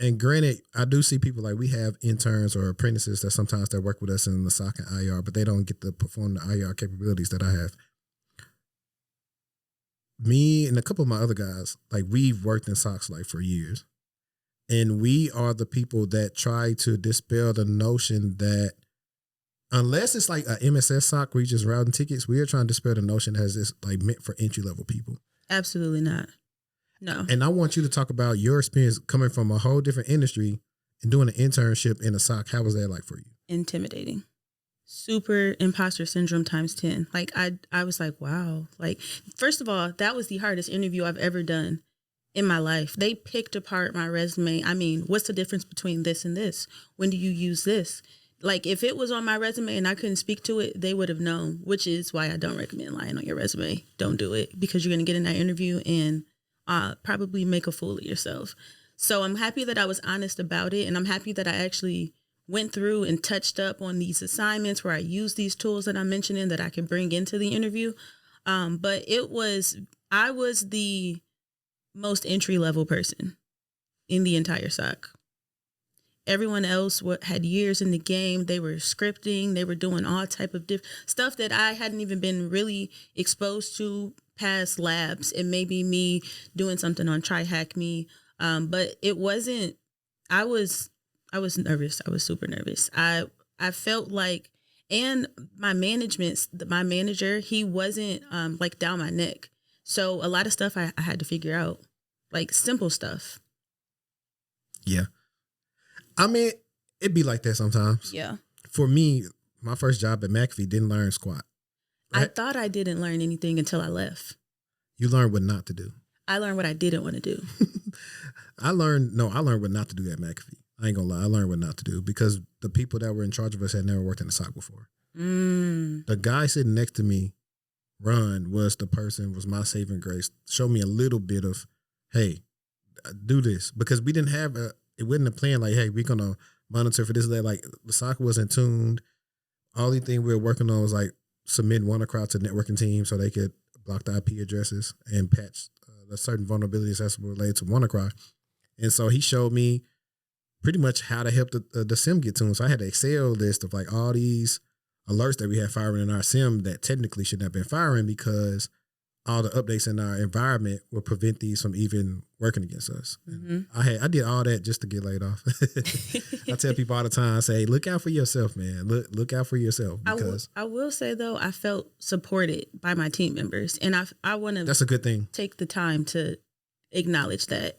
Speaker 1: and granted, I do see people like we have interns or apprentices that sometimes they work with us in the SOC and IR, but they don't get to perform the IR capabilities that I have. Me and a couple of my other guys, like we've worked in SOCs like for years. And we are the people that try to dispel the notion that unless it's like a MSS SOC where you're just routing tickets, we are trying to dispel the notion that it's like meant for entry level people.
Speaker 2: Absolutely not. No.
Speaker 1: And I want you to talk about your experience coming from a whole different industry and doing an internship in a SOC. How was that like for you?
Speaker 2: Intimidating. Super imposter syndrome times 10. Like I was like, wow. Like, first of all, that was the hardest interview I've ever done in my life. They picked apart my resume. I mean, what's the difference between this and this? When do you use this? Like, if it was on my resume and I couldn't speak to it, they would have known, which is why I don't recommend lying on your resume. Don't do it, because you're going to get in that interview and probably make a fool of yourself. So I'm happy that I was honest about it. And I'm happy that I actually went through and touched up on these assignments where I used these tools that I'm mentioning that I can bring into the interview. But I was the most entry level person in the entire SOC. Everyone else had years in the game. They were scripting. They were doing all type of stuff that I hadn't even been really exposed to past labs. It may be me doing something on TryHackMe. But it wasn't, I was nervous. I was super nervous. I felt like, and my manager, he wasn't like down my neck. So a lot of stuff I had to figure out, like simple stuff.
Speaker 1: Yeah. I mean, it'd be like that sometimes.
Speaker 2: Yeah.
Speaker 1: For me, my first job at McAfee didn't learn squat. Right?
Speaker 2: I thought I didn't learn anything until I left.
Speaker 1: You learned what not to do.
Speaker 2: I learned what I didn't want to do.
Speaker 1: I learned what not to do at McAfee. I ain't gonna lie. I learned what not to do because the people that were in charge of us had never worked in a SOC before. The guy sitting next to me, Ron, was my saving grace. Showed me a little bit of, hey, do this. Because we didn't have it wasn't a plan like, hey, we're gonna monitor for this, that. Like the SOC wasn't tuned. All the thing we were working on was like submitting WannaCry to the networking team so they could block the IP addresses and patch the certain vulnerabilities that's related to WannaCry. And so he showed me pretty much how to help the SIM get tuned. So I had an Excel list of like all these alerts that we had firing in our SIM that technically shouldn't have been firing because all the updates in our environment would prevent these from even working against us. Mm-hmm. I did all that just to get laid off. I tell people all the time, I say, look out for yourself, man. Look out for yourself. Because
Speaker 2: I will say though, I felt supported by my team members, and I want to.
Speaker 1: That's a good thing.
Speaker 2: Take the time to acknowledge that.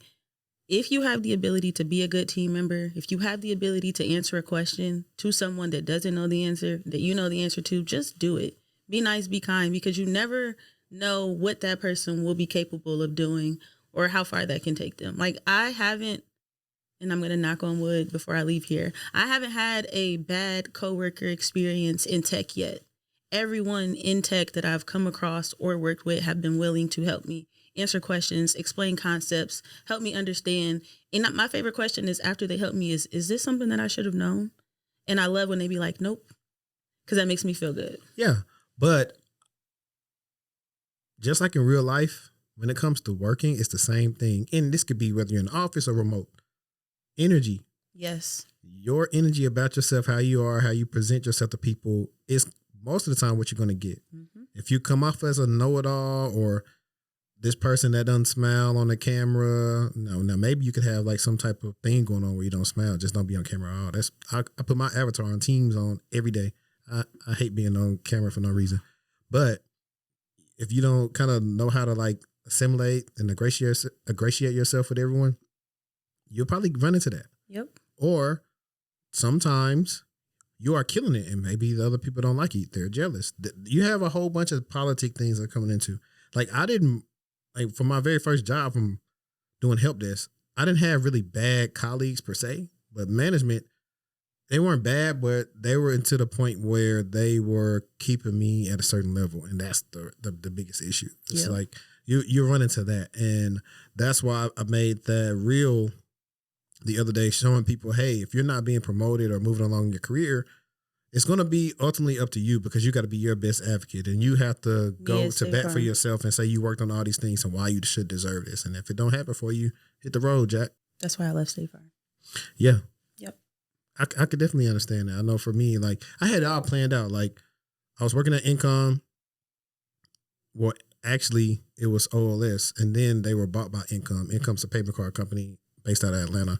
Speaker 2: If you have the ability to be a good team member, if you have the ability to answer a question to someone that doesn't know the answer, that you know the answer to, just do it. Be nice, be kind, because you never know what that person will be capable of doing or how far that can take them. Like I haven't, and I'm going to knock on wood before I leave here, I haven't had a bad coworker experience in tech yet. Everyone in tech that I've come across or worked with have been willing to help me answer questions, explain concepts, help me understand. And my favorite question is after they help me is this something that I should have known? And I love when they be like, nope, because that makes me feel good.
Speaker 1: Yeah, but just like in real life, when it comes to working, it's the same thing. And this could be whether you're in the office or remote. Energy
Speaker 2: Yes.
Speaker 1: Your energy about yourself, how you are, how you present yourself to people is most of the time what you're going to get.
Speaker 2: Mm-hmm.
Speaker 1: If you come off as a know-it-all or this person that doesn't smile on the camera, now maybe you could have like some type of thing going on where you don't smile, just don't be on camera at all. I put my avatar on Teams on every day. I hate being on camera for no reason. But if you don't kind of know how to like assimilate and ingratiate yourself with everyone, you'll probably run into that.
Speaker 2: Yep. Or
Speaker 1: sometimes you are killing it and maybe the other people don't like you. They're jealous. You have a whole bunch of politic things that are coming into. Like for my very first job from doing help desk, I didn't have really bad colleagues per se, but management, they weren't bad, but they were into the point where they were keeping me at a certain level. And that's the biggest issue. It's like you run into that. And that's why I made that reel the other day, showing people, hey, if you're not being promoted or moving along in your career, it's going to be ultimately up to you because you got to be your best advocate and you have to go to bat for yourself and say you worked on all these things and why you should deserve this. And if it don't happen for you, hit the road, Jack.
Speaker 2: That's why I left State Farm.
Speaker 1: Yeah.
Speaker 2: Yep.
Speaker 1: I could definitely understand that. I know for me, like I had it all planned out. Like I was working at Income. Well, actually it was OLS and then they were bought by Income. Income's a payment card company based out of Atlanta.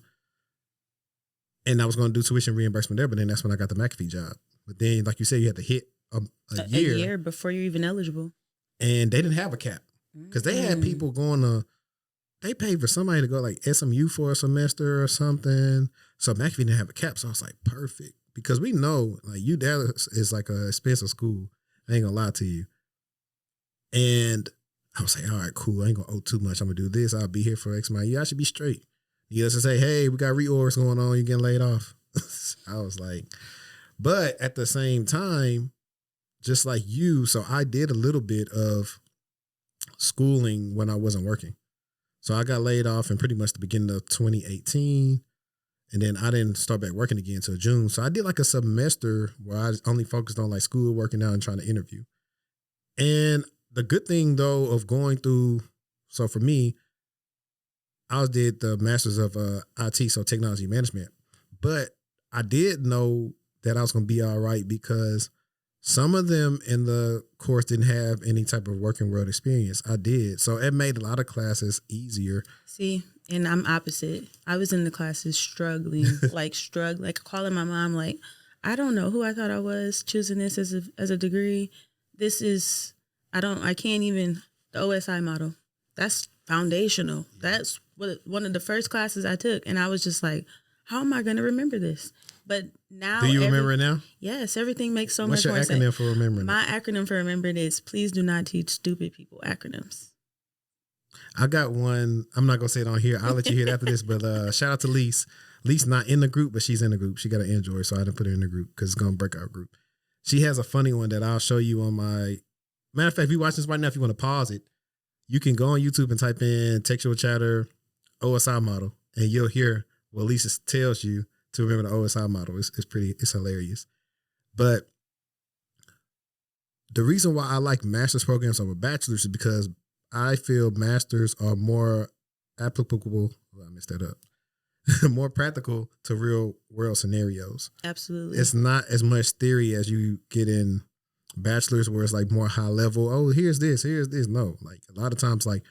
Speaker 1: And I was going to do tuition reimbursement there, but then that's when I got the McAfee job. But then, like you said, you had to hit a year
Speaker 2: before you're even eligible.
Speaker 1: And they didn't have a cap because they had people they paid for somebody to go like SMU for a semester or something. So McAfee didn't have a cap. So I was like, perfect. Because we know like Dallas is like an expensive school. I ain't going to lie to you. And I was like, all right, cool. I ain't going to owe too much. I'm going to do this. I'll be here for X amount of years. I should be straight. You just say, hey, we got reorgs going on. You're getting laid off. I was like, but at the same time, just like you, so I did a little bit of schooling when I wasn't working. So I got laid off in pretty much the beginning of 2018. And then I didn't start back working again until June. So I did like a semester where I only focused on like school, working out and trying to interview. And the good thing though of going through, so for me, I did the Masters of IT, so technology management. But I did know that I was going to be all right because some of them in the course didn't have any type of working world experience. I did. So it made a lot of classes easier.
Speaker 2: See, and I'm opposite. I was in the classes struggling, like calling my mom, like, I don't know who I thought I was choosing this as a degree. This is, I can't even, the OSI model. That's foundational. That's one of the first classes I took. And I was just like, how am I going to remember this? But now.
Speaker 1: Do you remember it now?
Speaker 2: Yes. Everything makes so much more sense.
Speaker 1: What's your acronym for remembering?
Speaker 2: My acronym for remembering is please do not teach stupid people acronyms.
Speaker 1: I got one. I'm not going to say it on here. I'll let you hear it after this. But shout out to Lise. Lise not in the group, but she's in the group. She got an Android, so I didn't put her in the group because it's going to break our group. She has a funny one that I'll show you on my. Matter of fact, if you watch this right now, if you want to pause it, you can go on YouTube and type in textual chatter OSI model, and you'll hear what Lisa tells you to remember the OSI model. It's hilarious. But the reason why I like master's programs over bachelor's is because I feel masters are more applicable. Well, I messed that up. More practical to real world scenarios.
Speaker 2: Absolutely.
Speaker 1: It's not as much theory as you get in bachelor's where it's like more high level. Oh, here's this. No, like a lot of times, like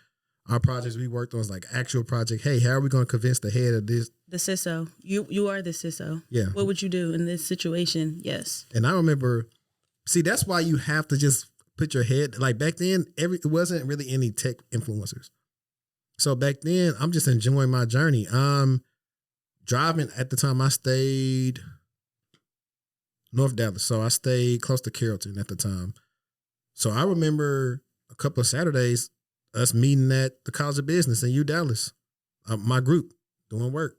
Speaker 1: our projects we worked on is like actual project. Hey, how are we going to convince the head of this?
Speaker 2: The CISO. You are the CISO.
Speaker 1: Yeah.
Speaker 2: What would you do in this situation? Yes.
Speaker 1: And I remember, that's why you have to just put your head, like back then, it wasn't really any tech influencers. So back then, I'm just enjoying my journey. Driving at the time, I stayed North Dallas. So I stayed close to Carrollton at the time. So I remember a couple of Saturdays, us meeting at the College of Business in U Dallas, my group doing work.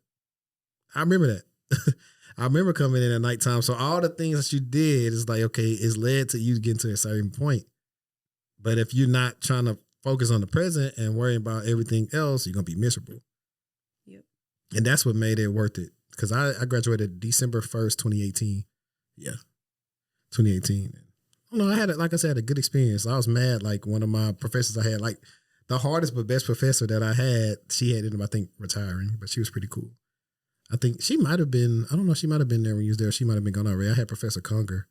Speaker 1: I remember that. I remember coming in at nighttime. So all the things that you did is like, okay, it's led to you getting to a certain point. But if you're not trying to focus on the present and worrying about everything else, you're going to be miserable.
Speaker 2: Yep.
Speaker 1: And that's what made it worth it. Because I graduated December 1st, 2018. Yeah. 2018. No, I had, like I said, a good experience. I was mad. Like one of my professors I had, like the hardest but best professor that I had, she had ended up, I think, retiring, but she was pretty cool. I think she might have been. I don't know. She might have been there when you was there. She might have been gone already. I had Professor Conger.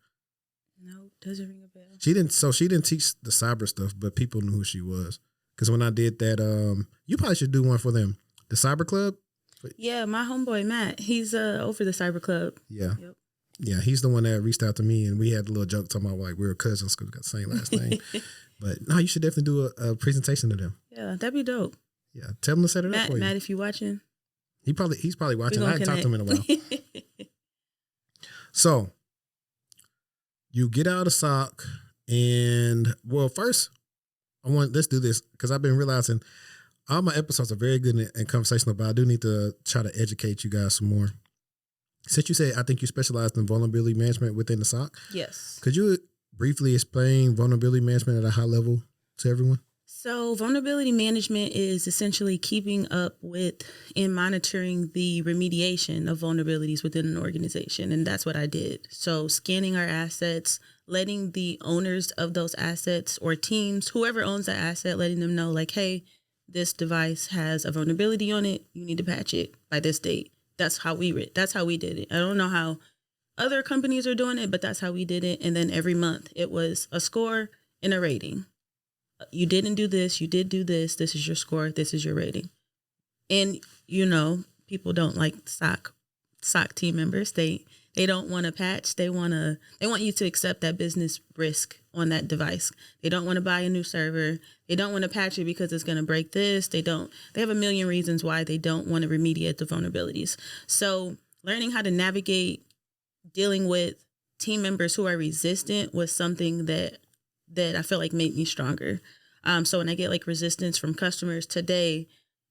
Speaker 2: No, doesn't ring a bell.
Speaker 1: She didn't. So she didn't teach the cyber stuff, but people knew who she was. Because when I did that, you probably should do one for them. The Cyber Club.
Speaker 2: Yeah, my homeboy Matt, he's over the Cyber Club.
Speaker 1: Yeah.
Speaker 2: Yep.
Speaker 1: Yeah, he's the one that reached out to me, and we had a little joke talking about like we were cousins because we got the same last name. But no, you should definitely do a presentation to them.
Speaker 2: Yeah, that'd be dope.
Speaker 1: Yeah, tell them to set it up for you.
Speaker 2: Matt, if you watching,
Speaker 1: he's probably watching. I haven't talked to him in a while.
Speaker 2: while.
Speaker 1: So you get out of SOC, and well, first let's do this because I've been realizing all my episodes are very good and conversational, but I do need to try to educate you guys some more. Since you say I think you specialized in vulnerability management within the SOC,
Speaker 2: Yes.
Speaker 1: could you briefly explain vulnerability management at a high level to everyone?
Speaker 2: So vulnerability management is essentially keeping up with and monitoring the remediation of vulnerabilities within an organization. And that's what I did. So scanning our assets, letting the owners of those assets or teams, whoever owns that asset, letting them know like, hey, this device has a vulnerability on it. You need to patch it by this date. That's how we did it. I don't know how other companies are doing it, but that's how we did it. And then every month it was a score and a rating. You didn't do this. You did do this. This is your score. This is your rating. And, people don't like SOC team members. They don't want to patch. They want you to accept that business risk on that device. They don't want to buy a new server. They don't want to patch it because it's going to break this. They have a million reasons why they don't want to remediate the vulnerabilities. So learning how to navigate dealing with team members who are resistant was something that I felt like made me stronger. So when I get like resistance from customers today,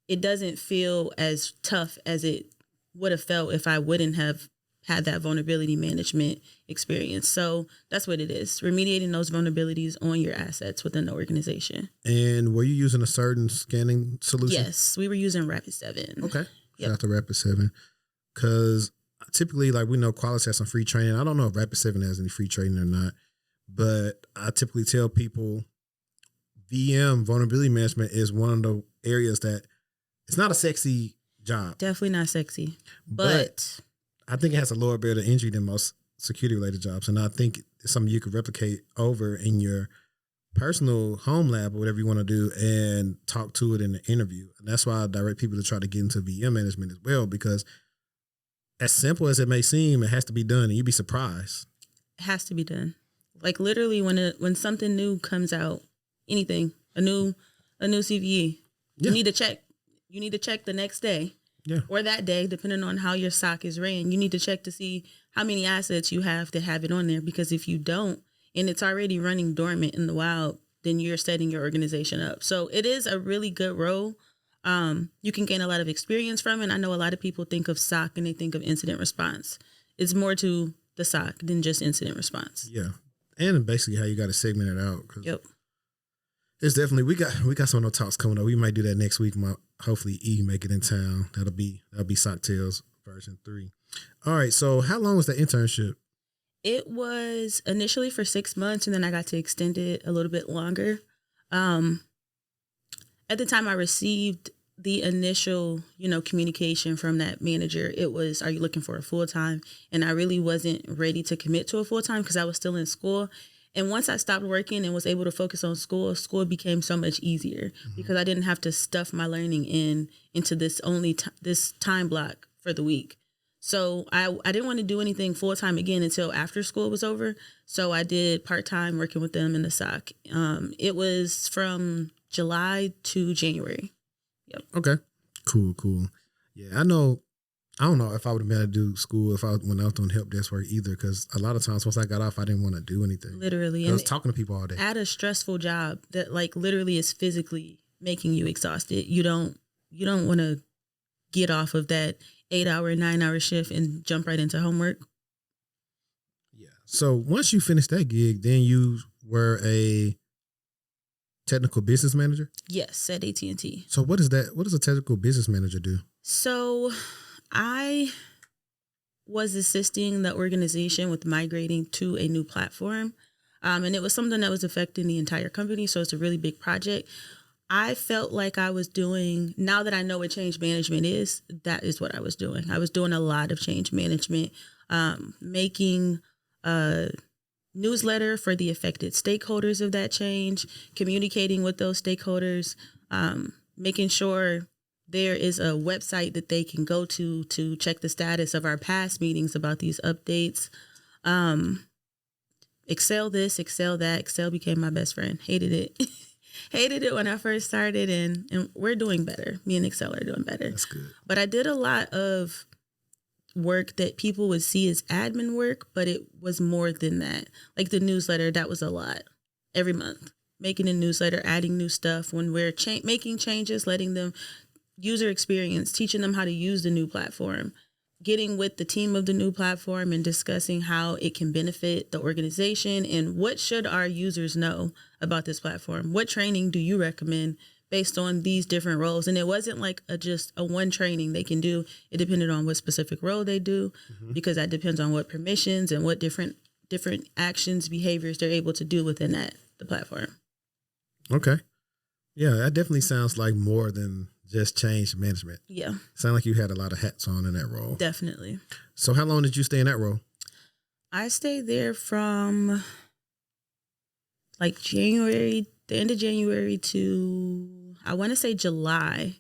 Speaker 2: it doesn't feel as tough as it would have felt if I wouldn't have had that vulnerability management experience. So that's what it is, remediating those vulnerabilities on your assets within the organization.
Speaker 1: And were you using a certain scanning solution?
Speaker 2: Yes, we were using Rapid7.
Speaker 1: Okay.
Speaker 2: Yep.
Speaker 1: Shout out to Rapid7. Because typically, like we know Qualys has some free training. I don't know if Rapid7 has any free training or not, but I typically tell people VM, vulnerability management, is one of the areas that it's not a sexy job.
Speaker 2: Definitely not sexy, but
Speaker 1: I think it has a lower barrier to entry than most security related jobs. And I think it's something you could replicate over in your personal home lab or whatever you want to do and talk to it in an interview. And that's why I direct people to try to get into VM management as well, because as simple as it may seem, it has to be done and you'd be surprised.
Speaker 2: it has to be done. Like literally when something new comes out, anything, a new CVE, you need to check. You need to check the next day.
Speaker 1: Yeah.
Speaker 2: Or that day, depending on how your SOC is ran. You need to check to see how many assets you have to have it on there. Because if you don't, and it's already running dormant in the wild, then you're setting your organization up. So it is a really good role. You can gain a lot of experience from it. I know a lot of people think of SOC and they think of incident response. It's more to the SOC than just incident response.
Speaker 1: Yeah. And basically how you got to segment it out.
Speaker 2: Yep.
Speaker 1: It's definitely, we got some of those talks coming up. We might do that next week. Hopefully E make it in town. That'll be SOC Tales version 3. All right. So how long was the internship?
Speaker 2: It was initially for 6 months, and then I got to extend it a little bit longer. At the time I received the initial, communication from that manager, it was, are you looking for a full-time? And I really wasn't ready to commit to a full-time because I was still in school. And once I stopped working and was able to focus on school became so much easier because I didn't have to stuff my learning into this this time block for the week. So I didn't want to do anything full-time again until after school was over. So I did part-time working with them in the SOC. It was from July to January. Yep.
Speaker 1: Okay. Cool. Yeah, I don't know if I would have been able to do school when I was doing help desk work either, because a lot of times once I got off, I didn't want to do anything.
Speaker 2: Literally.
Speaker 1: I was talking to people all day.
Speaker 2: At a stressful job that like literally is physically making you exhausted. You don't want to get off of that 8-hour, 9-hour shift and jump right into homework.
Speaker 1: Yeah. So once you finished that gig, then you were a technical business manager?
Speaker 2: Yes, at AT&T.
Speaker 1: So what is that? What does a technical business manager do?
Speaker 2: So I was assisting the organization with migrating to a new platform. And it was something that was affecting the entire company. So it's a really big project. I felt like I was doing, now that I know what change management is, that is what I was doing. I was doing a lot of change management, making a newsletter for the affected stakeholders of that change, communicating with those stakeholders, making sure there is a website that they can go to check the status of our past meetings about these updates. Excel this, Excel that. Excel became my best friend. Hated it. Hated it when I first started, and we're doing better. Me and Excel are doing better.
Speaker 1: That's good.
Speaker 2: But I did a lot of work that people would see as admin work, but it was more than that. Like the newsletter, that was a lot every month. Making a newsletter, adding new stuff when we're making changes, letting them user experience, teaching them how to use the new platform, getting with the team of the new platform and discussing how it can benefit the organization and what should our users know about this platform. What training do you recommend based on these different roles? And it wasn't like just a one training they can do. It depended on what specific role they do, because that depends on what permissions and what different actions, behaviors they're able to do within the platform.
Speaker 1: Okay. Yeah, that definitely sounds like more than just change management.
Speaker 2: Yeah.
Speaker 1: Sound like you had a lot of hats on in that role.
Speaker 2: Definitely.
Speaker 1: So how long did you stay in that role?
Speaker 2: I stayed there from like the end of January to, I want to say July.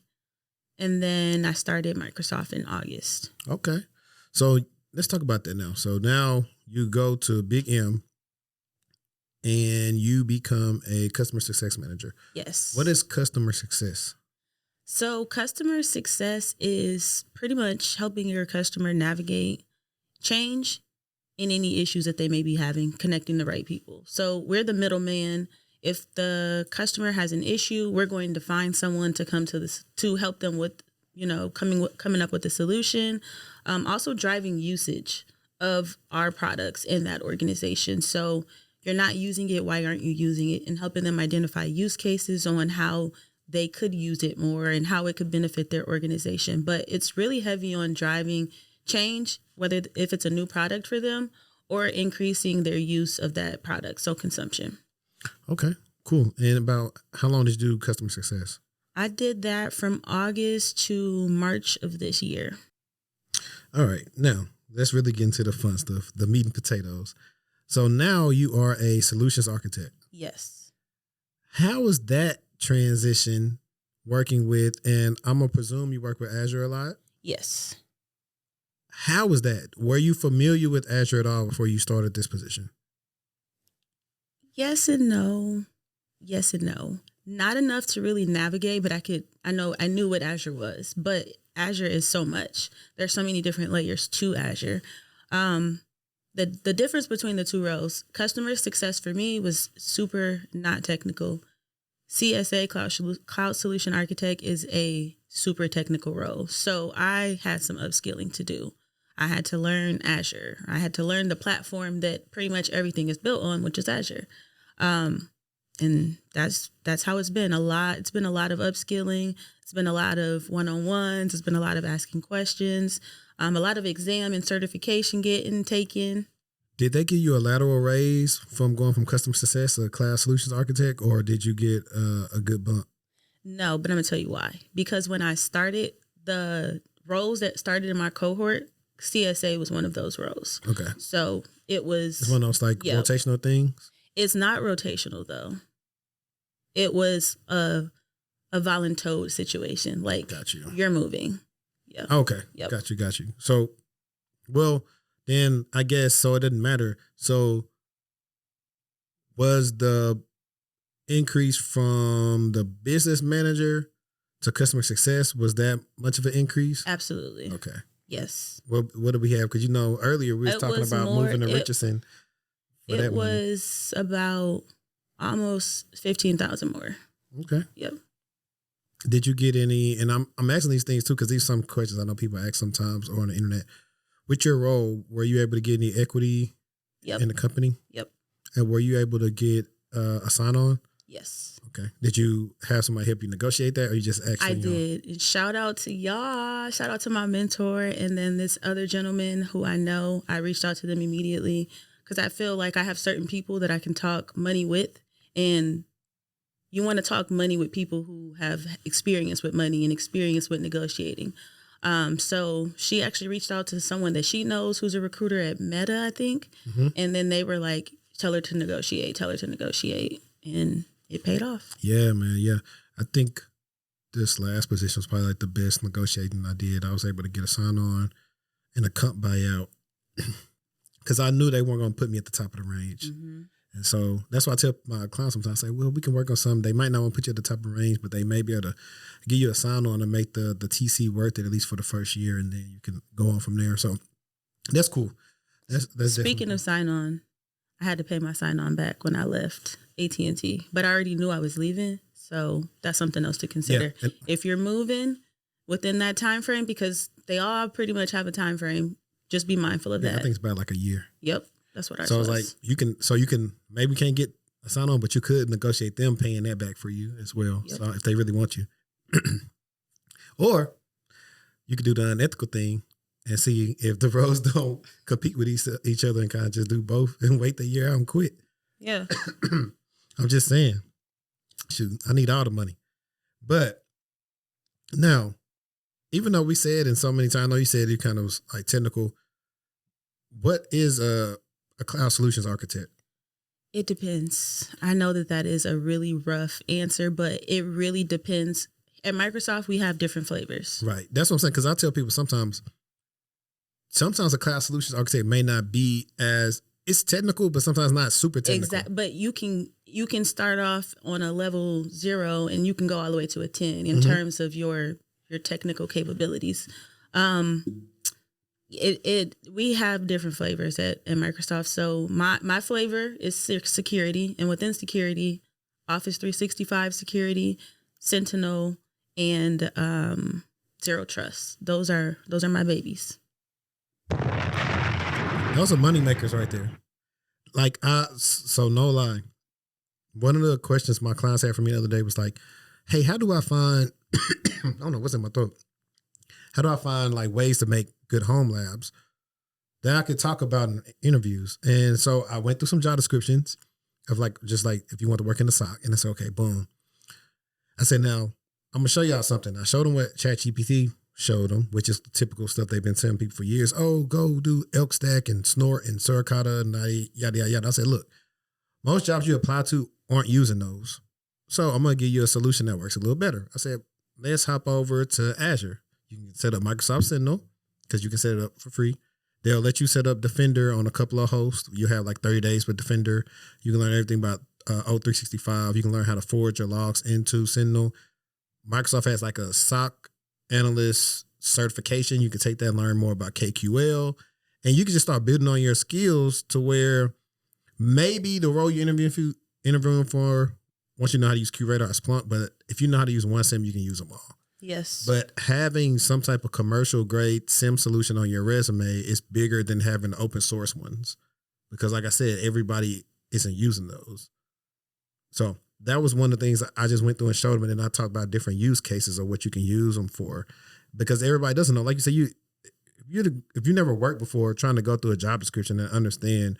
Speaker 2: And then I started Microsoft in August.
Speaker 1: Okay. So let's talk about that now. So now you go to Big M and you become a customer success manager.
Speaker 2: Yes.
Speaker 1: What is customer success?
Speaker 2: So customer success is pretty much helping your customer navigate change in any issues that they may be having, connecting the right people. So we're the middleman. If the customer has an issue, we're going to find someone to come to this to help them with, coming up with a solution. Also driving usage of our products in that organization. So you're not using it, why aren't you using it? And helping them identify use cases on how they could use it more and how it could benefit their organization. But it's really heavy on driving change, if it's a new product for them or increasing their use of that product. So consumption.
Speaker 1: Okay, cool. And about how long did you do customer success?
Speaker 2: I did that from August to March of this year.
Speaker 1: All right. Now let's really get into the fun stuff, the meat and potatoes. So now you are a solutions architect.
Speaker 2: Yes.
Speaker 1: How is that transition working with, and I'm going to presume you work with Azure a lot?
Speaker 2: Yes.
Speaker 1: How was that? Were you familiar with Azure at all before you started this position?
Speaker 2: Yes and no. Yes and no. Not enough to really navigate, but I knew what Azure was, but Azure is so much. There's so many different layers to Azure. The difference between the two roles, customer success for me was super not technical. CSA, Cloud Solution Architect, is a super technical role. So I had some upskilling to do. I had to learn Azure. I had to learn the platform that pretty much everything is built on, which is Azure. And that's how it's been. It's been a lot of upskilling. It's been a lot of one-on-ones. It's been a lot of asking questions. A lot of exam and certification taken.
Speaker 1: Did they give you a lateral raise from going from customer success to cloud solutions architect, or did you get a good bump?
Speaker 2: No, but I'm going to tell you why. Because when I started, the roles that started in my cohort, CSA was one of those roles.
Speaker 1: Okay.
Speaker 2: So it was...
Speaker 1: It's one of those rotational things?
Speaker 2: It's not rotational, though. It was a voluntold situation. Like,
Speaker 1: got you.
Speaker 2: You're moving. Yeah.
Speaker 1: Okay.
Speaker 2: Yep.
Speaker 1: Got you. So, well... Then I guess, so it didn't matter. So was the increase from the business manager to customer success, was that much of an increase?
Speaker 2: Absolutely.
Speaker 1: Okay.
Speaker 2: Yes.
Speaker 1: What did we have? Because, earlier we was talking about moving to Richardson.
Speaker 2: It was about almost 15,000 more.
Speaker 1: Okay.
Speaker 2: Yep.
Speaker 1: Did you get any, and I'm asking these things too, because these are some questions I know people ask sometimes or on the internet. With your role, were you able to get any equity in the company?
Speaker 2: Yep.
Speaker 1: And were you able to get a sign-on?
Speaker 2: Yes.
Speaker 1: Okay. Did you have somebody help you negotiate that, or you just actually?
Speaker 2: I did. And shout out to y'all. Shout out to my mentor, and then this other gentleman who I know. I reached out to them immediately because I feel like I have certain people that I can talk money with, and You want to talk money with people who have experience with money and experience with negotiating. So she actually reached out to someone that she knows who's a recruiter at Meta, I think. And then they were like, tell her to negotiate. And it paid off.
Speaker 1: Yeah, man. Yeah. I think this last position was probably like the best negotiating I did. I was able to get a sign on and a comp buyout because I knew they weren't going to put me at the top of the range. And so that's why I tell my clients sometimes, I say, well, we can work on something. They might not want to put you at the top of the range, but they may be able to give you a sign on and make the TC worth it, at least for the first year. And then you can go on from there. So that's cool. That's
Speaker 2: Speaking of sign on, I had to pay my sign on back when I left AT&T, but I already knew I was leaving. So that's something else to consider.
Speaker 1: Yeah.
Speaker 2: If you're moving within that time frame, because they all pretty much have a time frame, just be mindful of that.
Speaker 1: I think it's about like a year.
Speaker 2: Yep. That's what I
Speaker 1: So
Speaker 2: was.
Speaker 1: it's like you can maybe can't get a sign on, but you could negotiate them paying that back for you as well.
Speaker 2: Yep.
Speaker 1: So if they really want you. Or you could do the unethical thing and see if the roles don't compete with each other and kind of just do both and wait the year out and quit.
Speaker 2: Yeah.
Speaker 1: I'm just saying, shoot, I need all the money. But now, even though we said in so many times, I know you said it kind of was like technical, what is a cloud solutions architect?
Speaker 2: It depends. I know that is a really rough answer, but it really depends. At Microsoft, we have different flavors.
Speaker 1: Right. That's what I'm saying. Because I tell people sometimes a cloud solutions architect may not be as, it's technical, but sometimes not super technical.
Speaker 2: Exactly. But you can start off on a level 0 and you can go all the way to a 10 in terms of your technical capabilities. We have different flavors at Microsoft. So my flavor is security, and within security, Office 365 security, Sentinel, and Zero Trust. Those are my babies.
Speaker 1: Those are money makers right there. Like so no lie. One of the questions my clients had for me the other day was like, hey, how do I find I don't know what's in my throat. How do I find like ways to make good home labs that I could talk about in interviews? And so I went through some job descriptions of like, just like if you want to work in the SOC, and I said, okay, boom. I said, now I'm gonna show y'all something. I showed them what ChatGPT showed them, which is the typical stuff they've been telling people for years. Oh, go do elk stack and snort and suricata and yada, yada, yada. I said, look, most jobs you apply to aren't using those. So I'm going to give you a solution that works a little better. I said, let's hop over to Azure. You can set up Microsoft Sentinel because you can set it up for free. They'll let you set up Defender on a couple of hosts. You have like 30 days with Defender. You can learn everything about O365. You can learn how to forward your logs into Sentinel. Microsoft has like a SOC analyst certification. You can take that and learn more about KQL. And you can just start building on your skills to where maybe the role you're interviewing for, once you know how to use QRadar or Splunk, but if you know how to use one SIM, you can use them all.
Speaker 2: Yes.
Speaker 1: But having some type of commercial grade SIM solution on your resume is bigger than having open source ones. Because like I said, everybody isn't using those. So that was one of the things I just went through and showed them. And then I talked about different use cases of what you can use them for. Because everybody doesn't know. Like you said, if you never worked before, trying to go through a job description and understand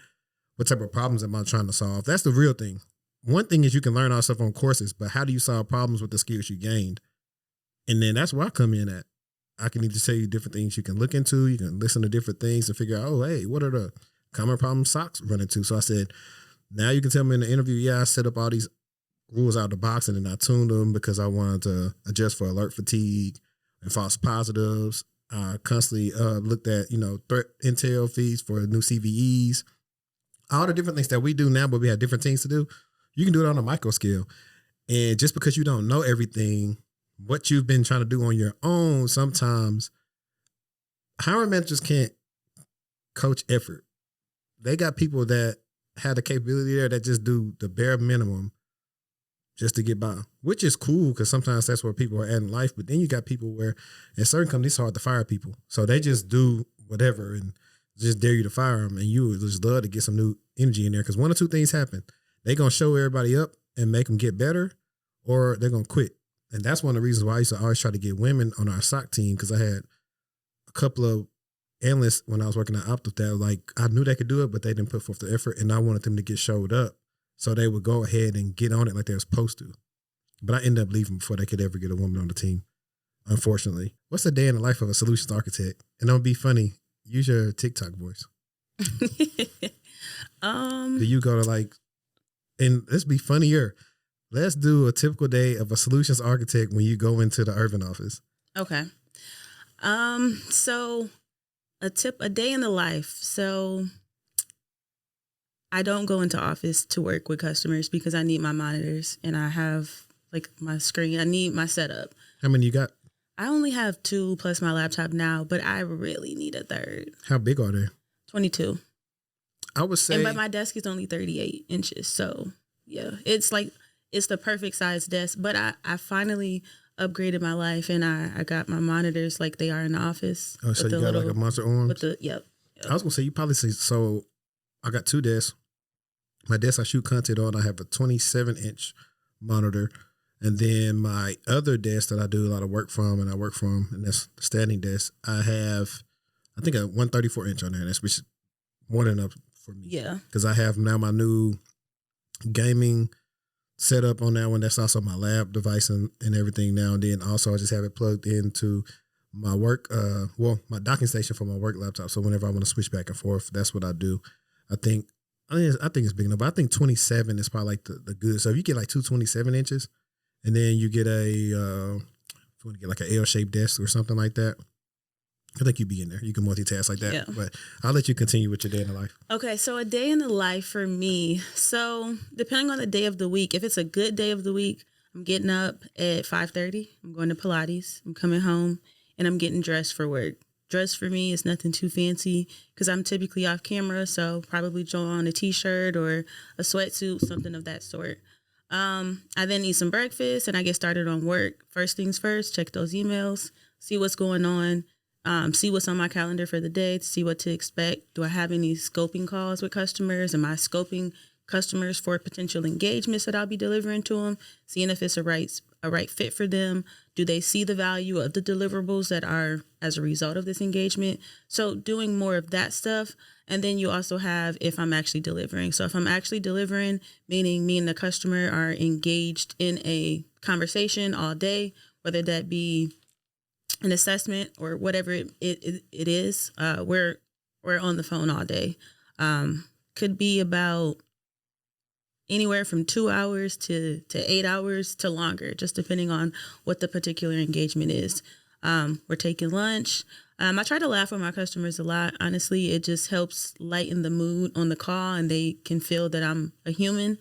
Speaker 1: what type of problems am I trying to solve, that's the real thing. One thing is you can learn all stuff on courses, but how do you solve problems with the skills you gained? And then that's where I come in at. I can either tell you different things you can look into. You can listen to different things to figure out, oh, hey, what are the common problems SOCs run into? So I said, now you can tell me in the interview, yeah, I set up all these rules out of the box and then I tuned them because I wanted to adjust for alert fatigue and false positives. I constantly looked at, threat intel feeds for new CVEs. All the different things that we do now, but we have different things to do. You can do it on a micro scale. And just because you don't know everything, what you've been trying to do on your own, sometimes hiring managers can't coach effort. They got people that have the capability there that just do the bare minimum just to get by, which is cool because sometimes that's where people are at in life. But then you got people where in certain companies it's hard to fire people. So they just do whatever and just dare you to fire them. And you would just love to get some new energy in there because one or two things happen. They're going to show everybody up and make them get better, or they're going to quit. And that's one of the reasons why I used to always try to get women on our SOC team, because I had a couple of analysts when I was working at Optus that like I knew they could do it, but they didn't put forth the effort, and I wanted them to get showed up so they would go ahead and get on it like they were supposed to. but I ended up leaving before they could ever get a woman on the team. Unfortunately, what's a day in the life of a solutions architect? And don't be funny. Use your TikTok voice. Do you go to like, and let's be funnier. Let's do a typical day of a solutions architect when you go into the urban office.
Speaker 2: Okay. So a day in the life. So I don't go into office to work with customers because I need my monitors and I have like my screen. I need my setup.
Speaker 1: How many you got?
Speaker 2: I only have 2 plus my laptop now, but I really need a third.
Speaker 1: How big are they?
Speaker 2: 22.
Speaker 1: I would say.
Speaker 2: But my desk is only 38 inches. So yeah, it's the perfect size desk. But I finally upgraded my life and I got my monitors like they are in the office.
Speaker 1: Oh, so you got like a monster arm?
Speaker 2: Yep.
Speaker 1: I was going to say, you probably say, so I got 2 desks. My desk I shoot content on, I have a 27-inch monitor. And then my other desk that I do a lot of work from, and that's the standing desk, I have, I think, a 134-inch on there. That's which is more than enough for me.
Speaker 2: Yeah.
Speaker 1: Because I have now my new gaming setup on that one. That's also my lab device and everything now. And then also I just have it plugged into my work, my docking station for my work laptop. So whenever I want to switch back and forth, that's what I do. I think it's big enough, but I think 27 is probably like the good. So if you get like 2 27 inches, and then you get if you want to get like an L-shaped desk or something like that, I think you'd be in there. You can multitask like that.
Speaker 2: Yeah.
Speaker 1: But I'll let you continue with your day in the life.
Speaker 2: Okay, so a day in the life for me. So depending on the day of the week, if it's a good day of the week, I'm getting up at 5:30. I'm going to Pilates. I'm coming home, and I'm getting dressed for work. Dress for me is nothing too fancy because I'm typically off camera, so probably throw on a T-shirt or a sweatsuit, something of that sort. I then eat some breakfast and I get started on work. First things first, check those emails, see what's going on, see what's on my calendar for the day, to see what to expect. Do I have any scoping calls with customers? Am I scoping customers for potential engagements that I'll be delivering to them? Seeing if it's a right fit for them. Do they see the value of the deliverables that are as a result of this engagement? So doing more of that stuff. And then you also have if I'm actually delivering. So if I'm actually delivering, meaning me and the customer are engaged in a conversation all day, whether that be an assessment or whatever it is, we're on the phone all day. Could be about anywhere from 2 hours to 8 hours to longer, just depending on what the particular engagement is. We're taking lunch. I try to laugh with my customers a lot. Honestly, it just helps lighten the mood on the call and they can feel that I'm a human.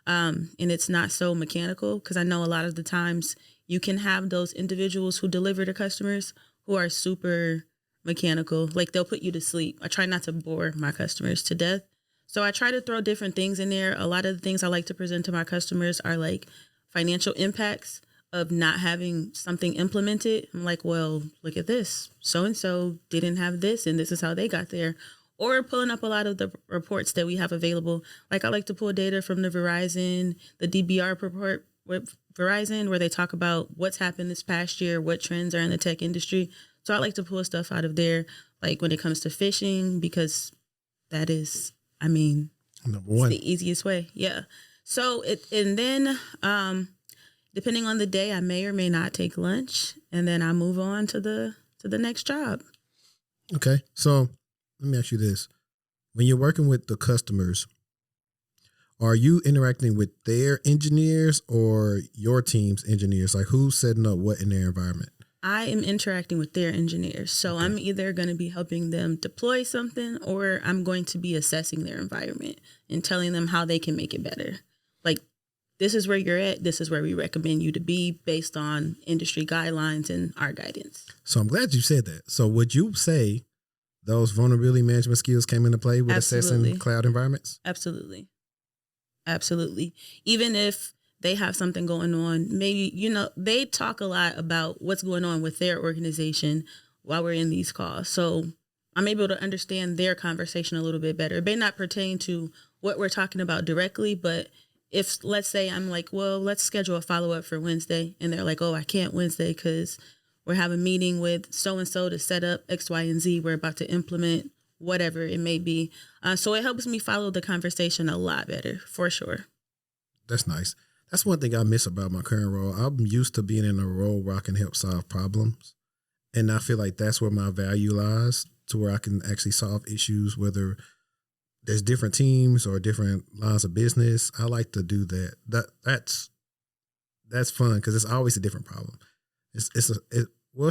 Speaker 2: And it's not so mechanical because I know a lot of the times you can have those individuals who deliver to customers who are super mechanical. Like they'll put you to sleep. I try not to bore my customers to death. So I try to throw different things in there. A lot of the things I like to present to my customers are like financial impacts of not having something implemented. I'm like, well, look at this. So-and-so didn't have this, and this is how they got there. Or pulling up a lot of the reports that we have available. Like I like to pull data from the DBR report with Verizon, where they talk about what's happened this past year, what trends are in the tech industry. So I like to pull stuff out of there, like when it comes to phishing, because that is, number one. It's the easiest way. Yeah. So depending on the day, I may or may not take lunch, and then I move on to the next job.
Speaker 1: Okay. So let me ask you this. When you're working with the customers, are you interacting with their engineers or your team's engineers? Like who's setting up what in their environment?
Speaker 2: I am interacting with their engineers. So okay. I'm either going to be helping them deploy something or I'm going to be assessing their environment and telling them how they can make it better. Like, this is where you're at. This is where we recommend you to be based on industry guidelines and our guidance.
Speaker 1: So I'm glad you said that. So would you say those vulnerability management skills came into play with
Speaker 2: Absolutely.
Speaker 1: Assessing cloud environments?
Speaker 2: Absolutely. Even if they have something going on, maybe, they talk a lot about what's going on with their organization while we're in these calls. So I'm able to understand their conversation a little bit better. It may not pertain to what we're talking about directly, but if, let's say I'm like, well, let's schedule a follow-up for Wednesday. And they're like, oh, I can't Wednesday because we're having a meeting with so-and-so to set up X, Y, and Z. We're about to implement whatever it may be. So it helps me follow the conversation a lot better, for sure.
Speaker 1: That's nice. That's one thing I miss about my current role. I'm used to being in a role where I can help solve problems. And I feel like that's where my value lies, to where I can actually solve issues, whether there's different teams or different lines of business. I like to do that. That's fun because it's always a different problem. It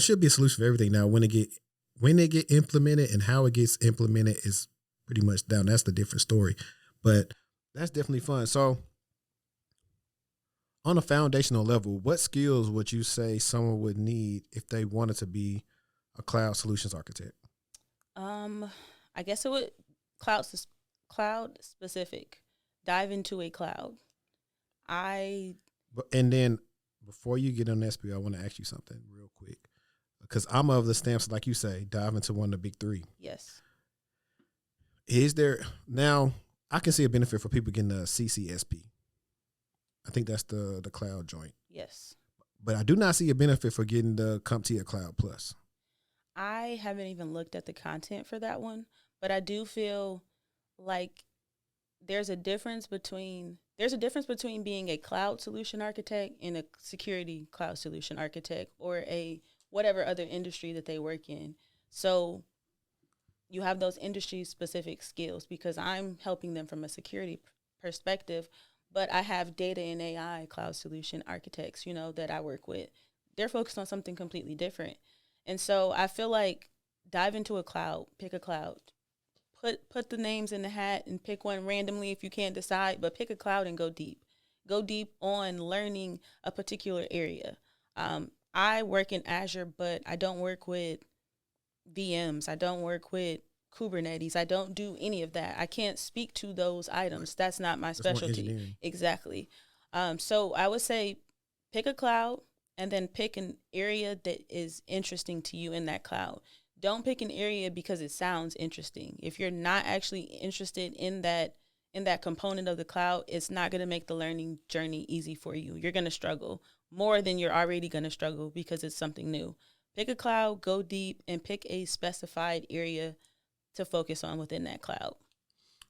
Speaker 1: should be a solution for everything. Now, when it get implemented and how it gets implemented is pretty much down. That's the different story. But that's definitely fun. So, on a foundational level, what skills would you say someone would need if they wanted to be a cloud solutions architect?
Speaker 2: I guess it would cloud specific. Dive into a cloud.
Speaker 1: And then before you get on that spiel, I want to ask you something real quick, because I'm of the stance, like you say, dive into one of the big three.
Speaker 2: Yes.
Speaker 1: Is there now? I can see a benefit for people getting the CCSP. I think that's the cloud joint.
Speaker 2: Yes.
Speaker 1: But I do not see a benefit for getting the CompTIA Cloud Plus.
Speaker 2: I haven't even looked at the content for that one, but I do feel like there's a difference between being a cloud solution architect and a security cloud solution architect, or a whatever other industry that they work in. So you have those industry specific skills, because I'm helping them from a security perspective, but I have data and AI cloud solution architects, that I work with. They're focused on something completely different. And so I feel like dive into a cloud, pick a cloud, put the names in the hat and pick one randomly if you can't decide, but pick a cloud and go deep. Go deep on learning a particular area. I work in Azure, but I don't work with VMs. I don't work with Kubernetes. I don't do any of that. I can't speak to those items. Right. That's not my specialty. Exactly. So I would say pick a cloud and then pick an area that is interesting to you in that cloud. Don't pick an area because it sounds interesting. If you're not actually interested in that component of the cloud, it's not going to make the learning journey easy for you. You're going to struggle more than you're already going to struggle because it's something new. Pick a cloud, go deep, and pick a specified area to focus on within that cloud.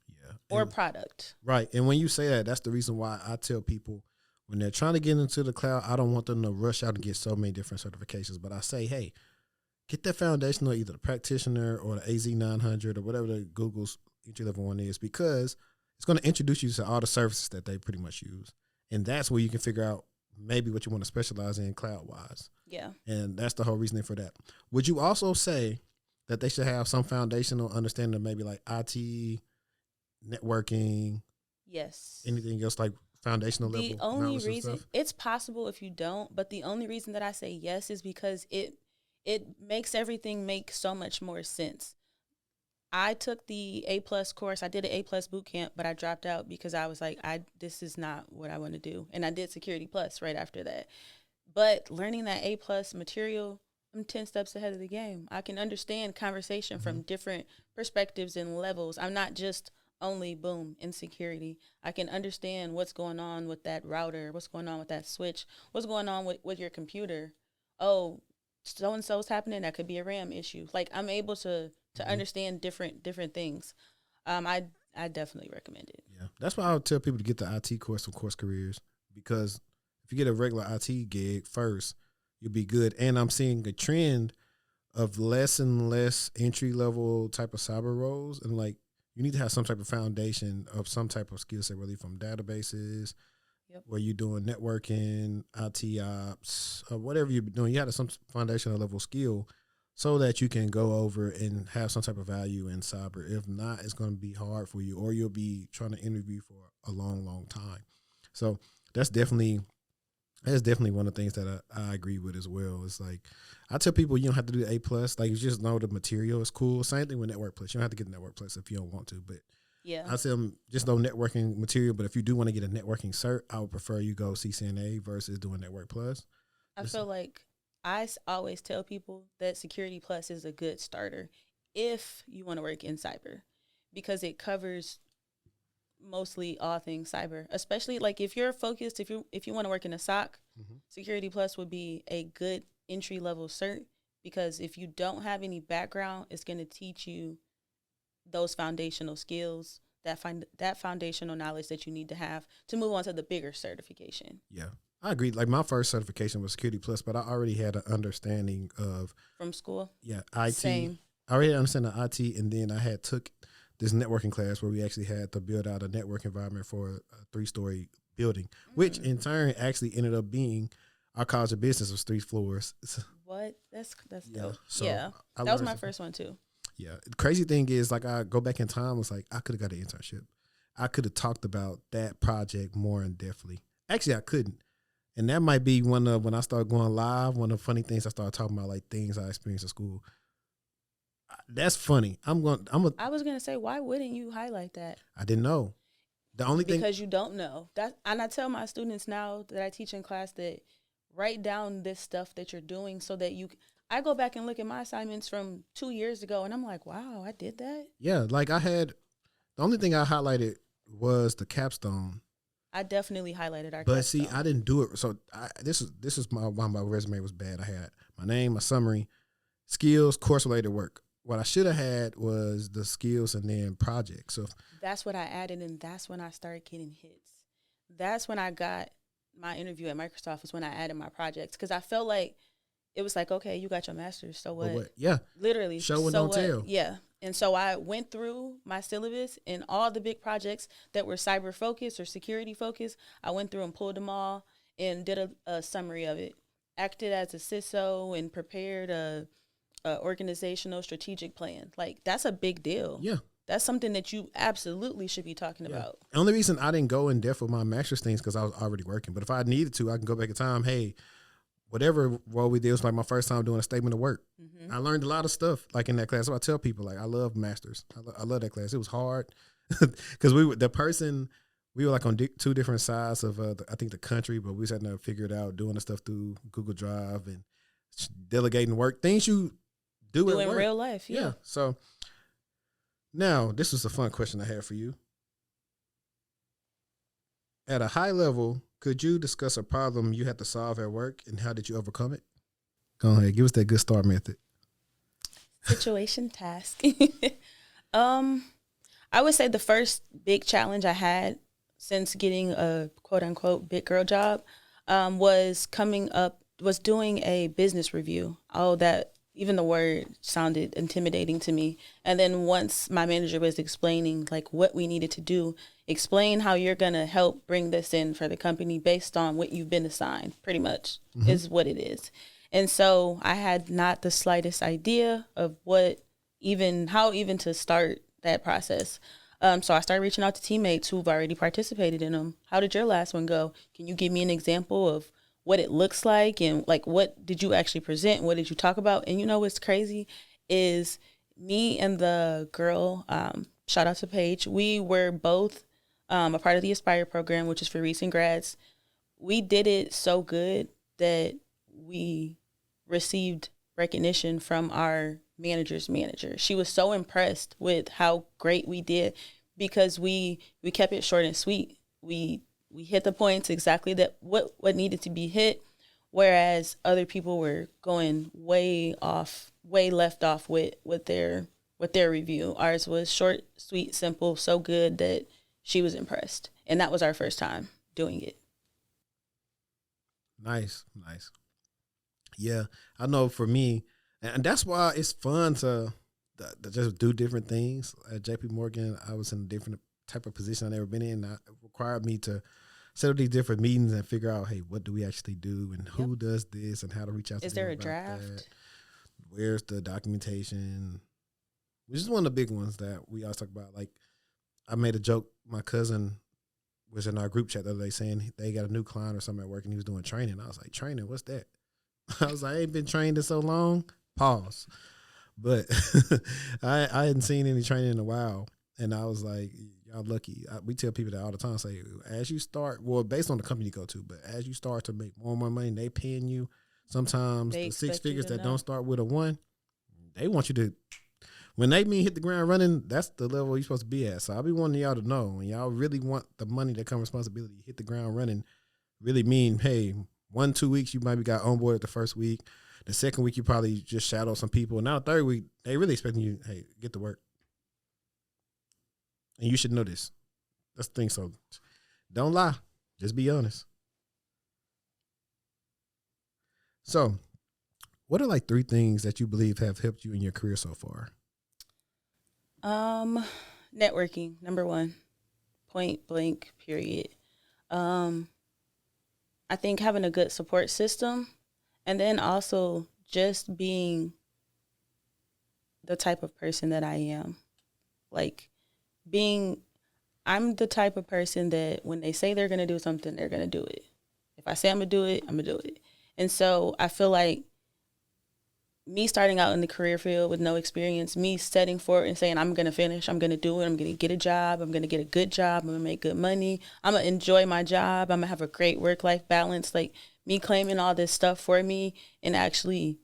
Speaker 1: Yeah.
Speaker 2: Or product.
Speaker 1: Right. And when you say that, that's the reason why I tell people when they're trying to get into the cloud, I don't want them to rush out and get so many different certifications. But I say, hey, get that foundational, either the practitioner or the AZ900 or whatever the Google's entry-level one is, because it's going to introduce you to all the services that they pretty much use. And that's where you can figure out maybe what you want to specialize in cloud-wise.
Speaker 2: Yeah.
Speaker 1: And that's the whole reasoning for that. Would you also say that they should have some foundational understanding of maybe like IT, networking?
Speaker 2: Yes.
Speaker 1: Anything else like foundational level?
Speaker 2: The only reason, it's possible if you don't, but the only reason that I say yes is because it makes everything make so much more sense. I took the A+ course. I did an A+ boot camp, but I dropped out because I was like, this is not what I want to do. And I did Security Plus right after that. But learning that A+ material, I'm 10 steps ahead of the game. I can understand conversation from different perspectives and levels. I'm not just only boom in security. I can understand what's going on with that router, what's going on with that switch, what's going on with your computer. Oh, so-and-so's happening. That could be a RAM issue. Like, I'm able to understand different things. I definitely recommend it.
Speaker 1: Yeah, that's why I would tell people to get the IT course from Course Careers, because if you get a regular IT gig first, you'll be good. And I'm seeing a trend of less and less entry level type of cyber roles, and like you need to have some type of foundation of some type of skill set, really from databases. Yep. Where you're doing networking, IT ops, whatever you're doing, you have some foundational level skill so that you can go over and have some type of value in cyber. If not, it's going to be hard for you, or you'll be trying to interview for a long, long time. So that's definitely one of the things that I agree with as well. It's like, I tell people you don't have to do the A+. Like, you just know the material is cool. Same thing with Network Plus. You don't have to get Network Plus if you don't want to, but yeah, I tell them just know networking material. But if you do want to get a networking cert, I would prefer you go CCNA versus doing Network Plus.
Speaker 2: I feel like I always tell people that Security Plus is a good starter if you want to work in cyber, because it covers mostly all things cyber. Especially like if you're focused, if you want to work in a SOC, Security Plus would be a good entry level cert, because if you don't have any background, it's going to teach you those foundational skills that foundational knowledge that you need to have to move on to the bigger certification.
Speaker 1: Yeah, I agree. Like my first certification was Security Plus, but I already had an understanding of
Speaker 2: From school?
Speaker 1: IT.
Speaker 2: Same.
Speaker 1: I already understand the IT, and then I had took this networking class where we actually had to build out a network environment for a 3-story building, which in turn actually ended up being our College of Business was 3 floors.
Speaker 2: What? That's
Speaker 1: Yeah,
Speaker 2: dope.
Speaker 1: so
Speaker 2: Yeah.
Speaker 1: I
Speaker 2: That was
Speaker 1: learned
Speaker 2: my
Speaker 1: some-
Speaker 2: first one too.
Speaker 1: Yeah. The crazy thing is, like, I go back in time, was like, I could have got an internship. I could have talked about that project more in depthly. Actually, I couldn't. And that might be one of, when I started going live, one of the funny things I started talking about, like things I experienced in school. That's funny.
Speaker 2: I was gonna say, why wouldn't you highlight that?
Speaker 1: I didn't know. The only thing,
Speaker 2: Because you don't know that, and I tell my students now that I teach in class that write down this stuff that you're doing so that you. I go back and look at my assignments from 2 years ago, and I'm like, wow, I did that.
Speaker 1: yeah, like I had, the only thing I highlighted was the capstone.
Speaker 2: I definitely highlighted our.
Speaker 1: But see,
Speaker 2: capstone.
Speaker 1: I didn't do it. So this is why my resume was bad. I had my name, my summary, skills, course related work. What I should have had was the skills and then projects. So
Speaker 2: That's what I added, and that's when I started getting hits. That's when I got my interview at Microsoft, was when I added my projects, because I felt like it was like, okay, you got your master's, so what?
Speaker 1: Yeah,
Speaker 2: Literally,
Speaker 1: show and
Speaker 2: so
Speaker 1: don't
Speaker 2: what?
Speaker 1: tell.
Speaker 2: Yeah, and so I went through my syllabus and all the big projects that were cyber focused or security focused. I went through and pulled them all and did a summary of it. Acted as a CISO and prepared a organizational strategic plan. Like, that's a big deal.
Speaker 1: Yeah.
Speaker 2: That's something that you absolutely should be talking about.
Speaker 1: The only reason I didn't go in depth with my master's things because I was already working. But if I needed to, I can go back in time. Hey, whatever role we did was like my first time doing a statement of work.
Speaker 2: Mm-hmm.
Speaker 1: I learned a lot of stuff like in that class. So I tell people, like, I love masters. I love that class. It was hard because we were like on 2 different sides of I think the country, but we was having to figure it out, doing the stuff through Google Drive and delegating work, things you do
Speaker 2: in
Speaker 1: at work.
Speaker 2: real life. Yeah.
Speaker 1: So now this was a fun question I had for you. At a high level, could you discuss a problem you had to solve at work and how did you overcome it? Go ahead, give us that good start method.
Speaker 2: Situation task. I would say the first big challenge I had since getting a quote unquote big girl job was doing a business review. Oh, that even the word sounded intimidating to me. And then once my manager was explaining like what we needed to do, explain how you're going to help bring this in for the company based on what you've been assigned, pretty much is what it is. And so I had not the slightest idea of how even to start that process. So I started reaching out to teammates who've already participated in them. How did your last one go? Can you give me an example of what it looks like, and like what did you actually present? What did you talk about? And you know what's crazy is me and the girl, shout out to Paige, we were both a part of the Aspire program, which is for recent grads. We did it so good that we received recognition from our manager's manager. She was so impressed with how great we did because we kept it short and sweet. We hit the points exactly that what needed to be hit, whereas other people were going way left off with their review. Ours was short, sweet, simple, so good that she was impressed. And that was our first time doing it.
Speaker 1: Nice. Yeah, I know for me, and that's why it's fun to just do different things. At JP Morgan, I was in a different type of position I've never been in. It required me to set up these different meetings and figure out, hey, what do we actually do and who does this and how to reach out to them.
Speaker 2: Is there a
Speaker 1: about
Speaker 2: draft?
Speaker 1: that. Where's the documentation? Which is one of the big ones that we always talk about. Like, I made a joke. My cousin was in our group chat the other day saying they got a new client or something at work and he was doing training. I was like, training? What's that? I was like, I ain't been trained in so long. Pause. But I hadn't seen any training in a while. And I was like, y'all lucky. We tell people that all the time. Say, as you start, well, based on the company you go to, but as you start to make more and more money, they paying you. Sometimes
Speaker 2: They
Speaker 1: the 6
Speaker 2: expect you
Speaker 1: figures
Speaker 2: to
Speaker 1: that
Speaker 2: know.
Speaker 1: don't start with a 1, they want you to, when they mean hit the ground running, that's the level you're supposed to be at. So I be wanting y'all to know, when y'all really want the money that comes responsibility, hit the ground running, really mean, hey, 1-2 weeks, you might be got on board the first week. The second week, you probably just shadow some people. And now the third week, they really expecting you, hey, get to work. And you should know this. That's the thing. So don't lie. Just be honest. So what are like 3 things that you believe have helped you in your career so far?
Speaker 2: Networking, number 1. Point blank, period. I think having a good support system, and then also just being the type of person that I am. Like I'm the type of person that when they say they're going to do something, they're going to do it. If I say I'm going to do it, I'm going to do it. And so I feel like me starting out in the career field with no experience, me setting for it and saying, I'm going to finish, I'm going to do it, I'm going to get a job, I'm going to get a good job, I'm going to make good money, I'm going to enjoy my job, I'm going to have a great work-life balance. Like me claiming all this stuff for me and actually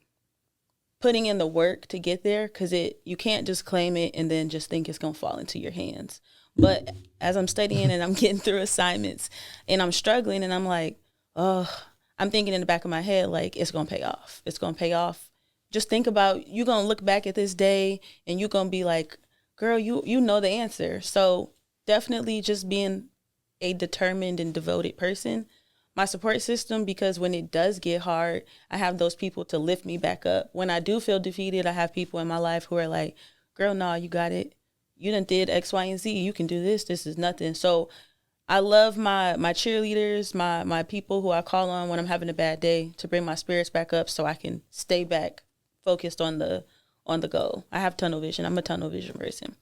Speaker 2: putting in the work to get there, because you can't just claim it and then just think it's going to fall into your hands. But as I'm studying and I'm getting through assignments and I'm struggling and I'm like, oh, I'm thinking in the back of my head, like, it's going to pay off. It's going to pay off. Just think about, you're going to look back at this day and you're going to be like, girl, you know the answer. So definitely just being a determined and devoted person. My support system, because when it does get hard, I have those people to lift me back up. When I do feel defeated, I have people in my life who are like, girl, no, you got it. You done did X, Y, and Z. You can do this. This is nothing. So I love my cheerleaders, my people who I call on when I'm having a bad day to bring my spirits back up so I can stay back focused on the goal. I have tunnel vision. I'm a tunnel vision person.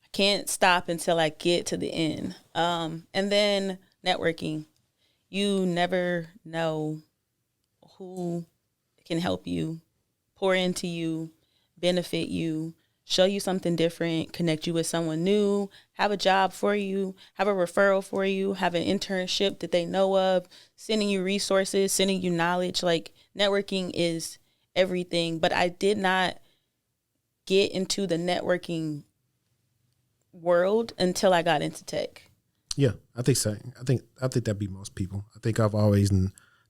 Speaker 2: I can't stop until I get to the end. And then networking. You never know who can help you, pour into you, benefit you, show you something different, connect you with someone new, have a job for you, have a referral for you, have an internship that they know of, sending you resources, sending you knowledge. Like networking is everything. But I did not get into the networking world until I got into tech.
Speaker 1: Yeah, I think so. I think that'd be most people. I think I've always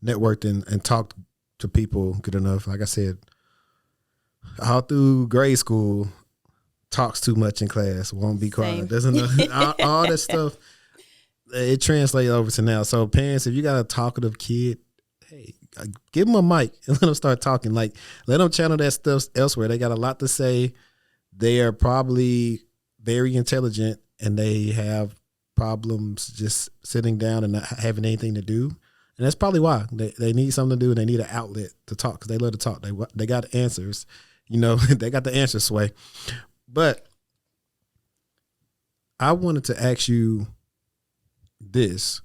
Speaker 1: networked and talked to people good enough. Like I said, all through grade school, talks too much in class, won't be quiet, doesn't know all that stuff. It translates over to now. So parents, if you got a talkative kid, hey, give them a mic and let them start talking. Like let them channel that stuff elsewhere. They got a lot to say. They are probably very intelligent and they have problems just sitting down and not having anything to do. And that's probably why they need something to do and they need an outlet to talk because they love to talk. They got answers, they got the answer sway. But I wanted to ask you this.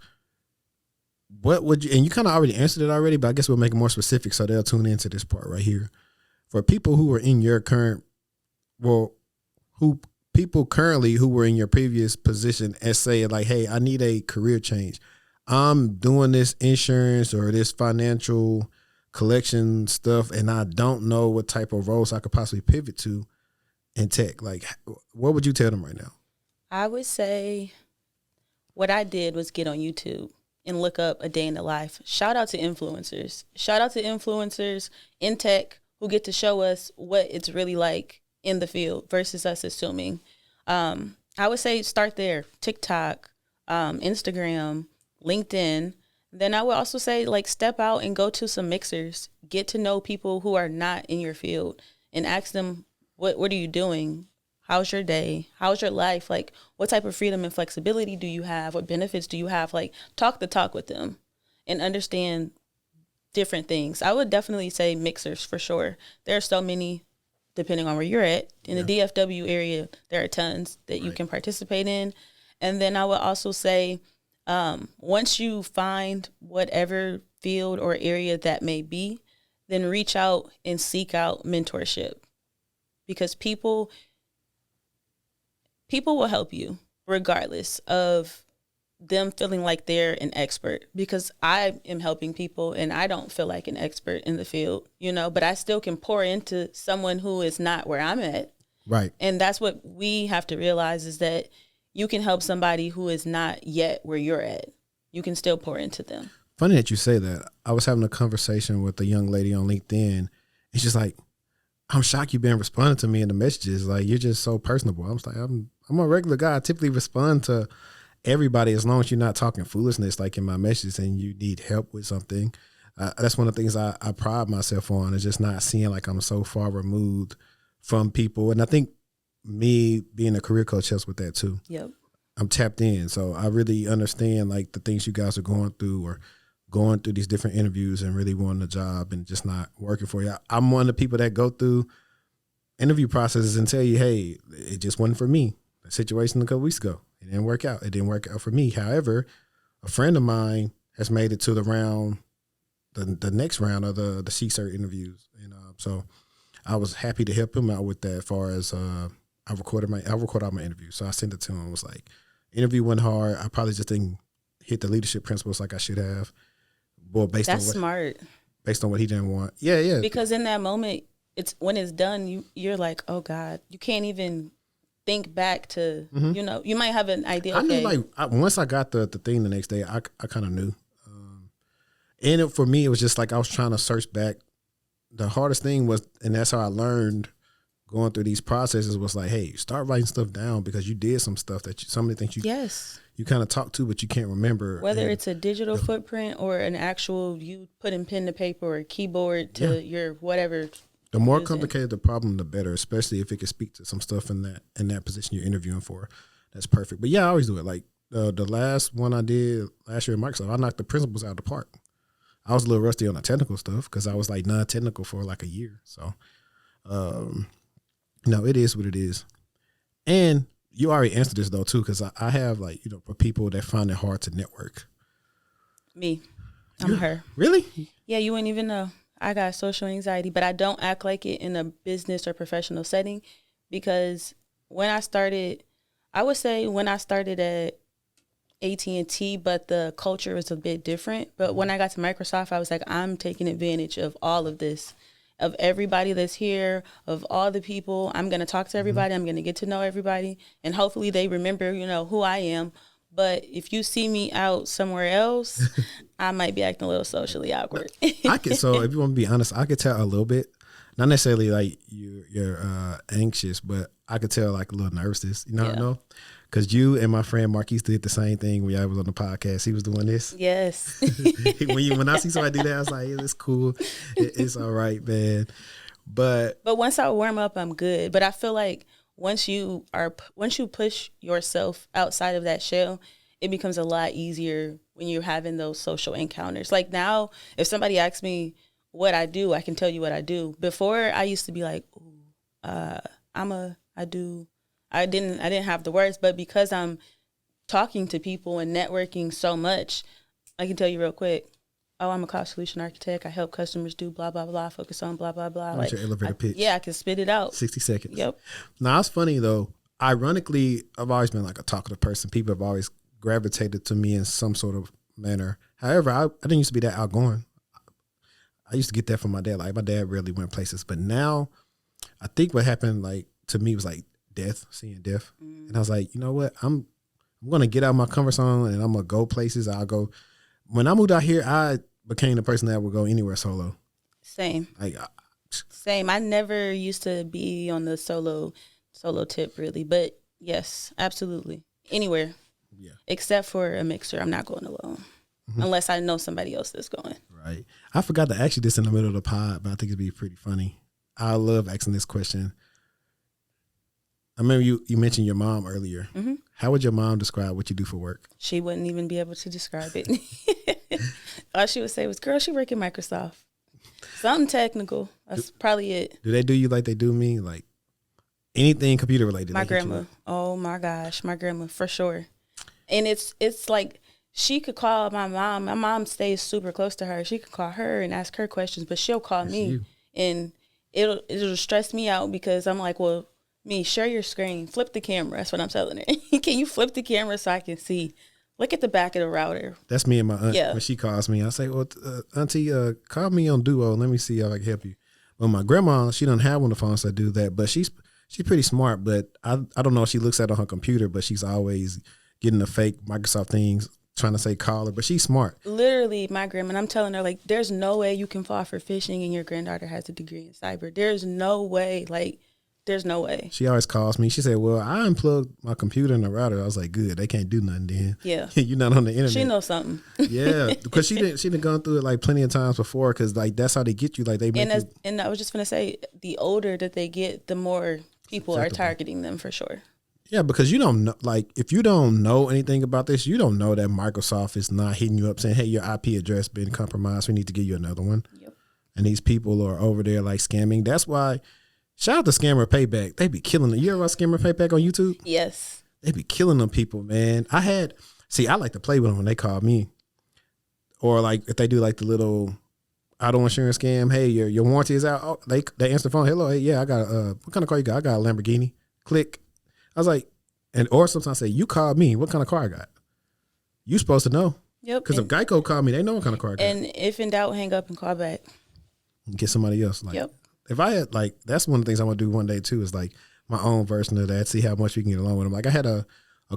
Speaker 1: What would you, and you kind of already answered it already, but I guess we'll make it more specific so they'll tune into this part right here. For people who are in your current, people currently who were in your previous position and say like, hey, I need a career change. I'm doing this insurance or this financial collection stuff and I don't know what type of roles I could possibly pivot to in tech. Like, what would you tell them right now? I
Speaker 2: would say what I did was get on YouTube and look up a day in the life. Shout out to influencers. Shout out to influencers in tech who get to show us what it's really like in the field versus us assuming. I would say start there. TikTok, Instagram, LinkedIn. Then I would also say like step out and go to some mixers. Get to know people who are not in your field and ask them, what are you doing? How's your day? How's your life? Like what type of freedom and flexibility do you have? What benefits do you have? Like talk the talk with them and understand different things. I would definitely say mixers for sure. There are so many depending on where you're at. In the DFW area, there are tons that you can participate in. And then I would also say, once you find whatever field or area that may be, then reach out and seek out mentorship. Because people will help you regardless of them feeling like they're an expert, because I am helping people and I don't feel like an expert in the field, but I still can pour into someone who is not where I'm at. Right. And that's what we have to realize is that you can help somebody who is not yet where you're at. You can still pour into them. Funny that you say that. I was having a conversation with a young lady on LinkedIn and she's like, I'm shocked you've been responding to me in the messages. Like, you're just so personable. I was like, I'm
Speaker 1: I'm a regular guy. I typically respond to everybody as long as you're not talking foolishness like in my messages and you need help with something. That's one of the things I pride myself on, is just not seeing like I'm so far removed from people. And I think me being a career coach helps with that too.
Speaker 2: Yep.
Speaker 1: I'm tapped in. So I really understand like the things you guys are going through, or going through these different interviews and really wanting a job and just not working for you. I'm one of the people that go through interview processes and tell you, hey, it just wasn't for me. The situation a couple weeks ago, it didn't work out. It didn't work out for me. However, a friend of mine has made it to the round, the next round of the CSERT interviews. And so I was happy to help him out with that as far as I recorded all my interviews. So I sent it to him and was like, interview went hard. I probably just didn't hit the leadership principles like I should have. Well,
Speaker 2: That's smart.
Speaker 1: Based on what he didn't want. Yeah.
Speaker 2: Because in that moment, it's when it's done, you're like, oh God, you can't even think back to, you might have an idea.
Speaker 1: I knew, like, once I got the thing the next day, I kind of knew. And for me, it was just like I was trying to search back. The hardest thing was, and that's how I learned going through these processes, was like, hey, start writing stuff down, because you did some stuff that some of the things you kind of talk to, but you can't remember.
Speaker 2: Whether it's a digital footprint or an actual, you putting pen to paper or keyboard to your whatever.
Speaker 1: The more complicated the problem, the better, especially if it can speak to some stuff in that position you're interviewing for. That's perfect. But yeah, I always do it. Like the last one I did last year at Microsoft, I knocked the principles out of the park. I was a little rusty on the technical stuff because I was like non-technical for like a year. So, no, it is what it is. And you already answered this though too, because I have like, for people that find it hard to network.
Speaker 2: Me, I'm her.
Speaker 1: Really?
Speaker 2: Yeah, you wouldn't even know. I got social anxiety, but I don't act like it in a business or professional setting, because when I started, I would say when I started at AT&T, but the culture was a bit different. But when I got to Microsoft, I was like, I'm taking advantage of all of this, of everybody that's here, of all the people. I'm going to talk to everybody. I'm going to get to know everybody. And hopefully they remember, who I am. But if you see me out somewhere else, I might be acting a little socially awkward.
Speaker 1: So if you want to be honest, I could tell a little bit. Not necessarily like you're anxious, but I could tell like a little nervousness. I know? Because you and my friend Marquise did the same thing when I was on the podcast. He was doing this.
Speaker 2: Yes.
Speaker 1: when I see somebody do that, I was like, yeah, it's cool. It's all right, man. But
Speaker 2: once I warm up, I'm good. But I feel like once you push yourself outside of that shell, it becomes a lot easier when you're having those social encounters. Like now, if somebody asks me what I do, I can tell you what I do. Before, I used to be like, I didn't have the words, but because I'm talking to people and networking so much, I can tell you real quick, I'm a cost solution architect. I help customers do blah, blah, blah, focus on blah, blah, blah.
Speaker 1: Like your elevator pitch.
Speaker 2: Yeah, I can spit it out.
Speaker 1: 60 seconds.
Speaker 2: Yep.
Speaker 1: Now, it's funny, though. Ironically, I've always been like a talkative person. People have always gravitated to me in some sort of manner. However, I didn't used to be that outgoing. I used to get that from my dad. Like, my dad rarely went places. But now, I think what happened, like, to me was like seeing death. And I was like, you know what? I'm going to get out of my comfort zone and I'm going to go places. When I moved out here, I became the person that would go anywhere solo.
Speaker 2: Same. Same. I never used to be on the solo tip really, but yes, absolutely. Anywhere. Yeah. Except for a mixer. I'm not going alone. Unless I know somebody else that's going.
Speaker 1: Right. I forgot to ask you this in the middle of the pod, but I think it'd be pretty funny. I love asking this question. I remember you mentioned your mom earlier. Mm-hmm. How would your mom describe what you do for work?
Speaker 2: She wouldn't even be able to describe it. All she would say was, girl, she work at Microsoft. Something technical. That's probably it.
Speaker 1: Do they do you like they do me? Like anything computer related?
Speaker 2: My grandma. Oh my gosh. My grandma, for sure. And it's like she could call my mom. My mom stays super close to her. She could call her and ask her questions, but she'll call me. And it'll stress me out because I'm like, well, share your screen, flip the camera. That's what I'm telling her. Can you flip the camera so I can see? Look at the back of the router.
Speaker 1: That's me and my aunt. Yeah. When she calls me, I say, well, auntie, call me on Duo. Let me see how I can help you. Well, my grandma, she doesn't have one of the phones that do that, but she's pretty smart. But I don't know if she looks at it on her computer, but she's always getting the fake Microsoft things, trying to say call her, but she's smart.
Speaker 2: Literally, my grandma, and I'm telling her, like, there's no way you can fall for phishing and your granddaughter has a degree in cyber. There's no way, like, There's no way.
Speaker 1: She always calls me. She said, well, I unplugged my computer and the router. I was like, good. They can't do nothing then.
Speaker 2: Yeah.
Speaker 1: You're not on the internet.
Speaker 2: She knows something.
Speaker 1: Yeah, because she done gone through it like plenty of times before. Because like that's how they get you. Like they make
Speaker 2: And I was just gonna say, the older that they get, the more people are
Speaker 1: Acceptable.
Speaker 2: targeting them for sure.
Speaker 1: Yeah, because you don't know, like, if you don't know anything about this, you don't know that Microsoft is not hitting you up saying, hey, your IP address been compromised. We need to give you another one.
Speaker 2: Yep.
Speaker 1: And these people are over there like scamming. That's why, shout out to Scammer Payback. They be killing it. You ever watch Scammer Payback on YouTube?
Speaker 2: Yes.
Speaker 1: They be killing them people, man. I like to play with them when they call me. Or like if they do like the little auto insurance scam. Hey, your warranty is out. Oh, they answer the phone. Hello, hey, yeah, I got what kind of car you got? I got a Lamborghini. Click. I was like, or sometimes I say, you called me. What kind of car I got? You supposed to know.
Speaker 2: Yep.
Speaker 1: Because if Geico called me, they know what kind of car I got.
Speaker 2: And if in doubt, hang up and call back.
Speaker 1: Get somebody else. Like,
Speaker 2: Yep.
Speaker 1: if I had like, that's one of the things I want to do one day too, is like my own version of that. See how much we can get along with them. Like I had a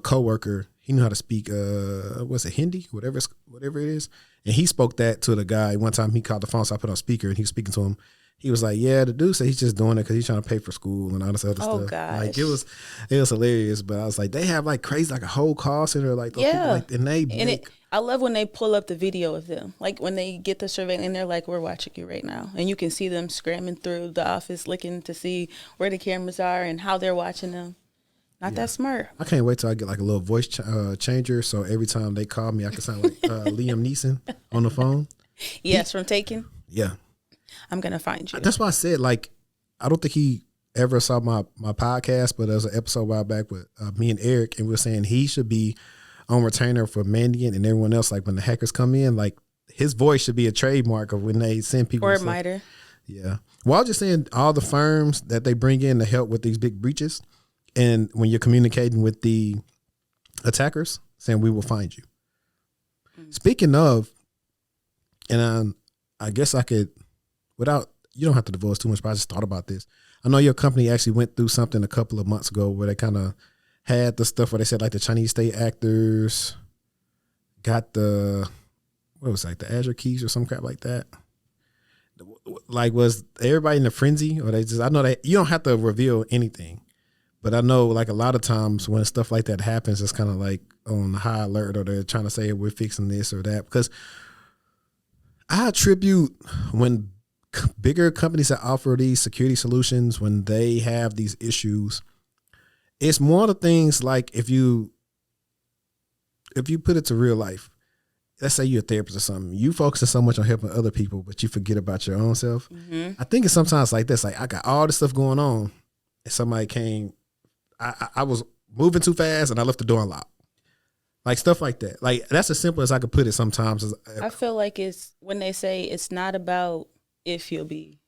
Speaker 1: coworker. He knew how to speak. What's it, Hindi? Whatever it is. And he spoke that to the guy. One time he called the phone, so I put on speaker, and he was speaking to him. He was like, yeah, the dude said he's just doing it because he's trying to pay for school and all this other stuff.
Speaker 2: Gosh.
Speaker 1: Like it was hilarious. But I was like, they have like crazy, like a whole call center, like those people, like, and
Speaker 2: I love when they pull up the video of them. Like when they get the surveillance and they're like, we're watching you right now. And you can see them scramming through the office looking to see where the cameras are and how they're watching them. Not that smart.
Speaker 1: I can't wait till I get like a little voice changer, so every time they call me, I can sound like Liam Neeson on the phone.
Speaker 2: Yes, from Taken.
Speaker 1: Yeah.
Speaker 2: I'm going to find you.
Speaker 1: That's why I said, like, I don't think he ever saw my podcast, but there was an episode a while back with me and Eric, and we were saying he should be on retainer for Mandiant and everyone else. Like, when the hackers come in, like, his voice should be a trademark of when they send people.
Speaker 2: Or a miter.
Speaker 1: Yeah. Well, I was just saying all the firms that they bring in to help with these big breaches, and when you're communicating with the attackers, saying, we will find you. Mm-hmm. Speaking of, and I guess I could, you don't have to divulge too much, but I just thought about this. I know your company actually went through something a couple of months ago where they kind of had the stuff where they said like the Chinese state actors got the Azure keys or some crap like that. Like, was everybody in a frenzy, or I know that you don't have to reveal anything, but I know like a lot of times when stuff like that happens, it's kind of like on high alert, or they're trying to say we're fixing this or that. Because I attribute when bigger companies that offer these security solutions, when they have these issues, it's more the things like if you put it to real life, let's say you're a therapist or something, you focus so much on helping other people, but you forget about your own self. Mm-hmm. I think it's sometimes like this, like I got all this stuff going on and somebody came, I was moving too fast and I left the door unlocked. Like stuff like that. Like that's as simple as I could put it sometimes.
Speaker 2: I feel like it's when they say it's not about if you'll be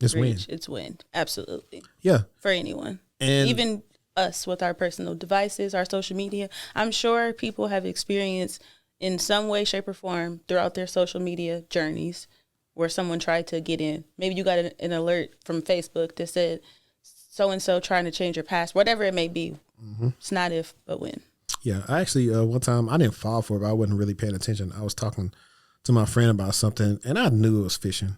Speaker 1: it's
Speaker 2: reached,
Speaker 1: win.
Speaker 2: it's win. Absolutely.
Speaker 1: Yeah.
Speaker 2: For anyone.
Speaker 1: And
Speaker 2: even us with our personal devices, our social media. I'm sure people have experienced in some way, shape, or form throughout their social media journeys where someone tried to get in. Maybe you got an alert from Facebook that said so-and-so trying to change your password, whatever it may be. Mm-hmm. It's not if, but when. Yeah,
Speaker 1: I actually, one time, I didn't fall for it, but I wasn't really paying attention. I was talking to my friend about something, and I knew it was phishing.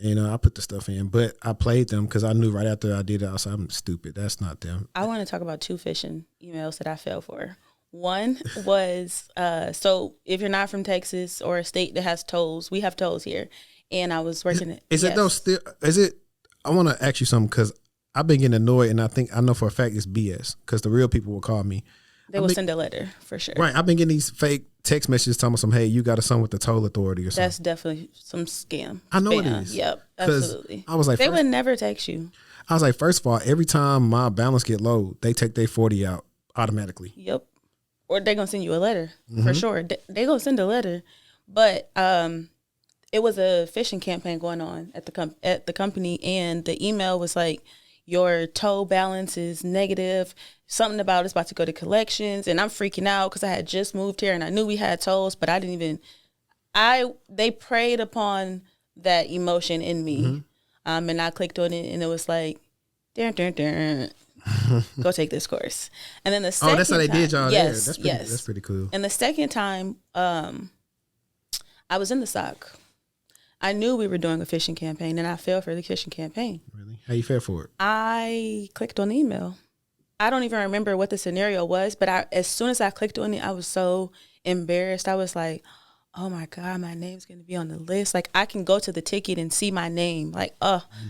Speaker 1: I put the stuff in, but I played them because I knew right after I did it, I was like, I'm stupid. That's not them.
Speaker 2: I want to talk about 2 phishing emails that I fell for. One was, so if you're not from Texas or a state that has tolls, we have tolls here, and I was working at...
Speaker 1: Is it though still, I want to ask you something because I've been getting annoyed, and I know for a fact it's BS because the real people will call me.
Speaker 2: They will send a letter, for sure.
Speaker 1: Right. I've been getting these fake text messages telling me some, hey, you got a son with the toll authority or something.
Speaker 2: That's definitely some scam.
Speaker 1: I know
Speaker 2: Spam.
Speaker 1: it is.
Speaker 2: Yep, absolutely.
Speaker 1: I was like,
Speaker 2: they would never text you.
Speaker 1: I was like, first of all, every time my balance get low, they take their 40 out automatically.
Speaker 2: Yep. Or they're going to send you a letter, for sure. They're going to send a letter. But it was a phishing campaign going on at the company, and the email was like, your toll balance is negative. Something about it's about to go to collections. And I'm freaking out because I had just moved here and I knew we had tolls, but I didn't even, they preyed upon that emotion in me. Mm-hmm. And I clicked on it and it was like, dun, dun, dun, go take this course. And then the second
Speaker 1: that's how they did y'all there. That's pretty cool.
Speaker 2: And the second time, I was in the SOC. I knew we were doing a phishing campaign, and I fell for the phishing campaign.
Speaker 1: Really? How you feel for it?
Speaker 2: I clicked on the email. I don't even remember what the scenario was, but as soon as I clicked on it, I was so embarrassed. I was like, oh my God, my name's going to be on the list. Like, I can go to the ticket and see my name. Like,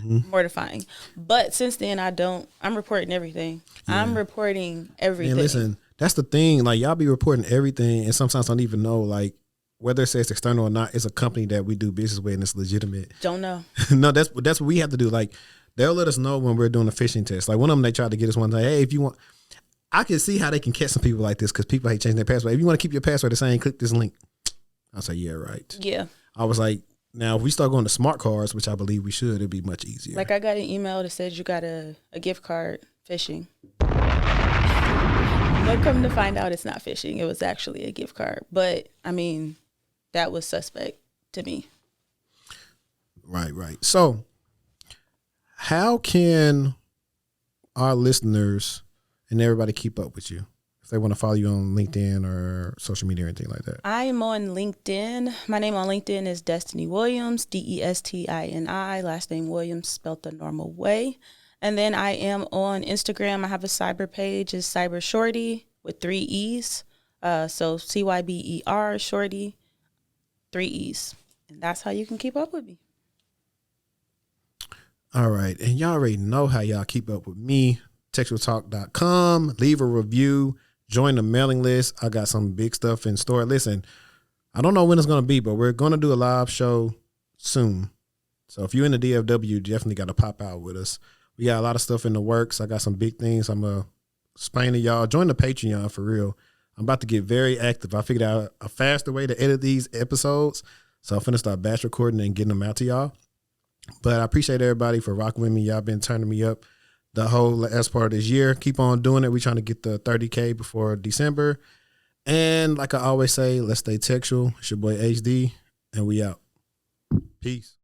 Speaker 2: mortifying. But since then, I'm reporting everything. Yeah. I'm reporting everything.
Speaker 1: And listen, that's the thing. Like, y'all be reporting everything, and sometimes don't even know, like, whether it says external or not, it's a company that we do business with and it's legitimate.
Speaker 2: Don't know.
Speaker 1: No, that's what we have to do. Like, they'll let us know when we're doing a phishing test. Like, one of them, they tried to get us one day, hey, if you want, I can see how they can catch some people like this because people hate changing their password. If you want to keep your password the same, click this link. I say, yeah, right.
Speaker 2: Yeah.
Speaker 1: I was like, now if we start going to smart cards, which I believe we should, it'd be much easier.
Speaker 2: Like, I got an email that says you got a gift card phishing. But come to find out, it's not phishing. It was actually a gift card. But, I mean, that was suspect to me.
Speaker 1: Right. So, how can our listeners and everybody keep up with you if they want to follow you on LinkedIn or social media or anything like that?
Speaker 2: I am on LinkedIn. My name on LinkedIn is Destini Williams, Destini, last name Williams, spelled the normal way. And then I am on Instagram. I have a cyber page. It's Cyber Shorty with 3 E's. So CYBER Shorty, 3 E's. And that's how you can keep up with me.
Speaker 1: All right. And y'all already know how y'all keep up with me. TextualTalk.com. Leave a review. Join the mailing list. I got some big stuff in store. Listen, I don't know when it's going to be, but we're going to do a live show soon. So if you're in the DFW, you definitely got to pop out with us. We got a lot of stuff in the works. I got some big things I'm going to explain to y'all. Join the Patreon for real. I'm about to get very active. I figured out a faster way to edit these episodes. So I'm finna start batch recording and getting them out to y'all. But I appreciate everybody for rocking with me. Y'all been turning me up the whole last part of this year. Keep on doing it. We're trying to get the 30K before December. And like I always say, let's stay textual. It's your boy HD, and we out. Peace.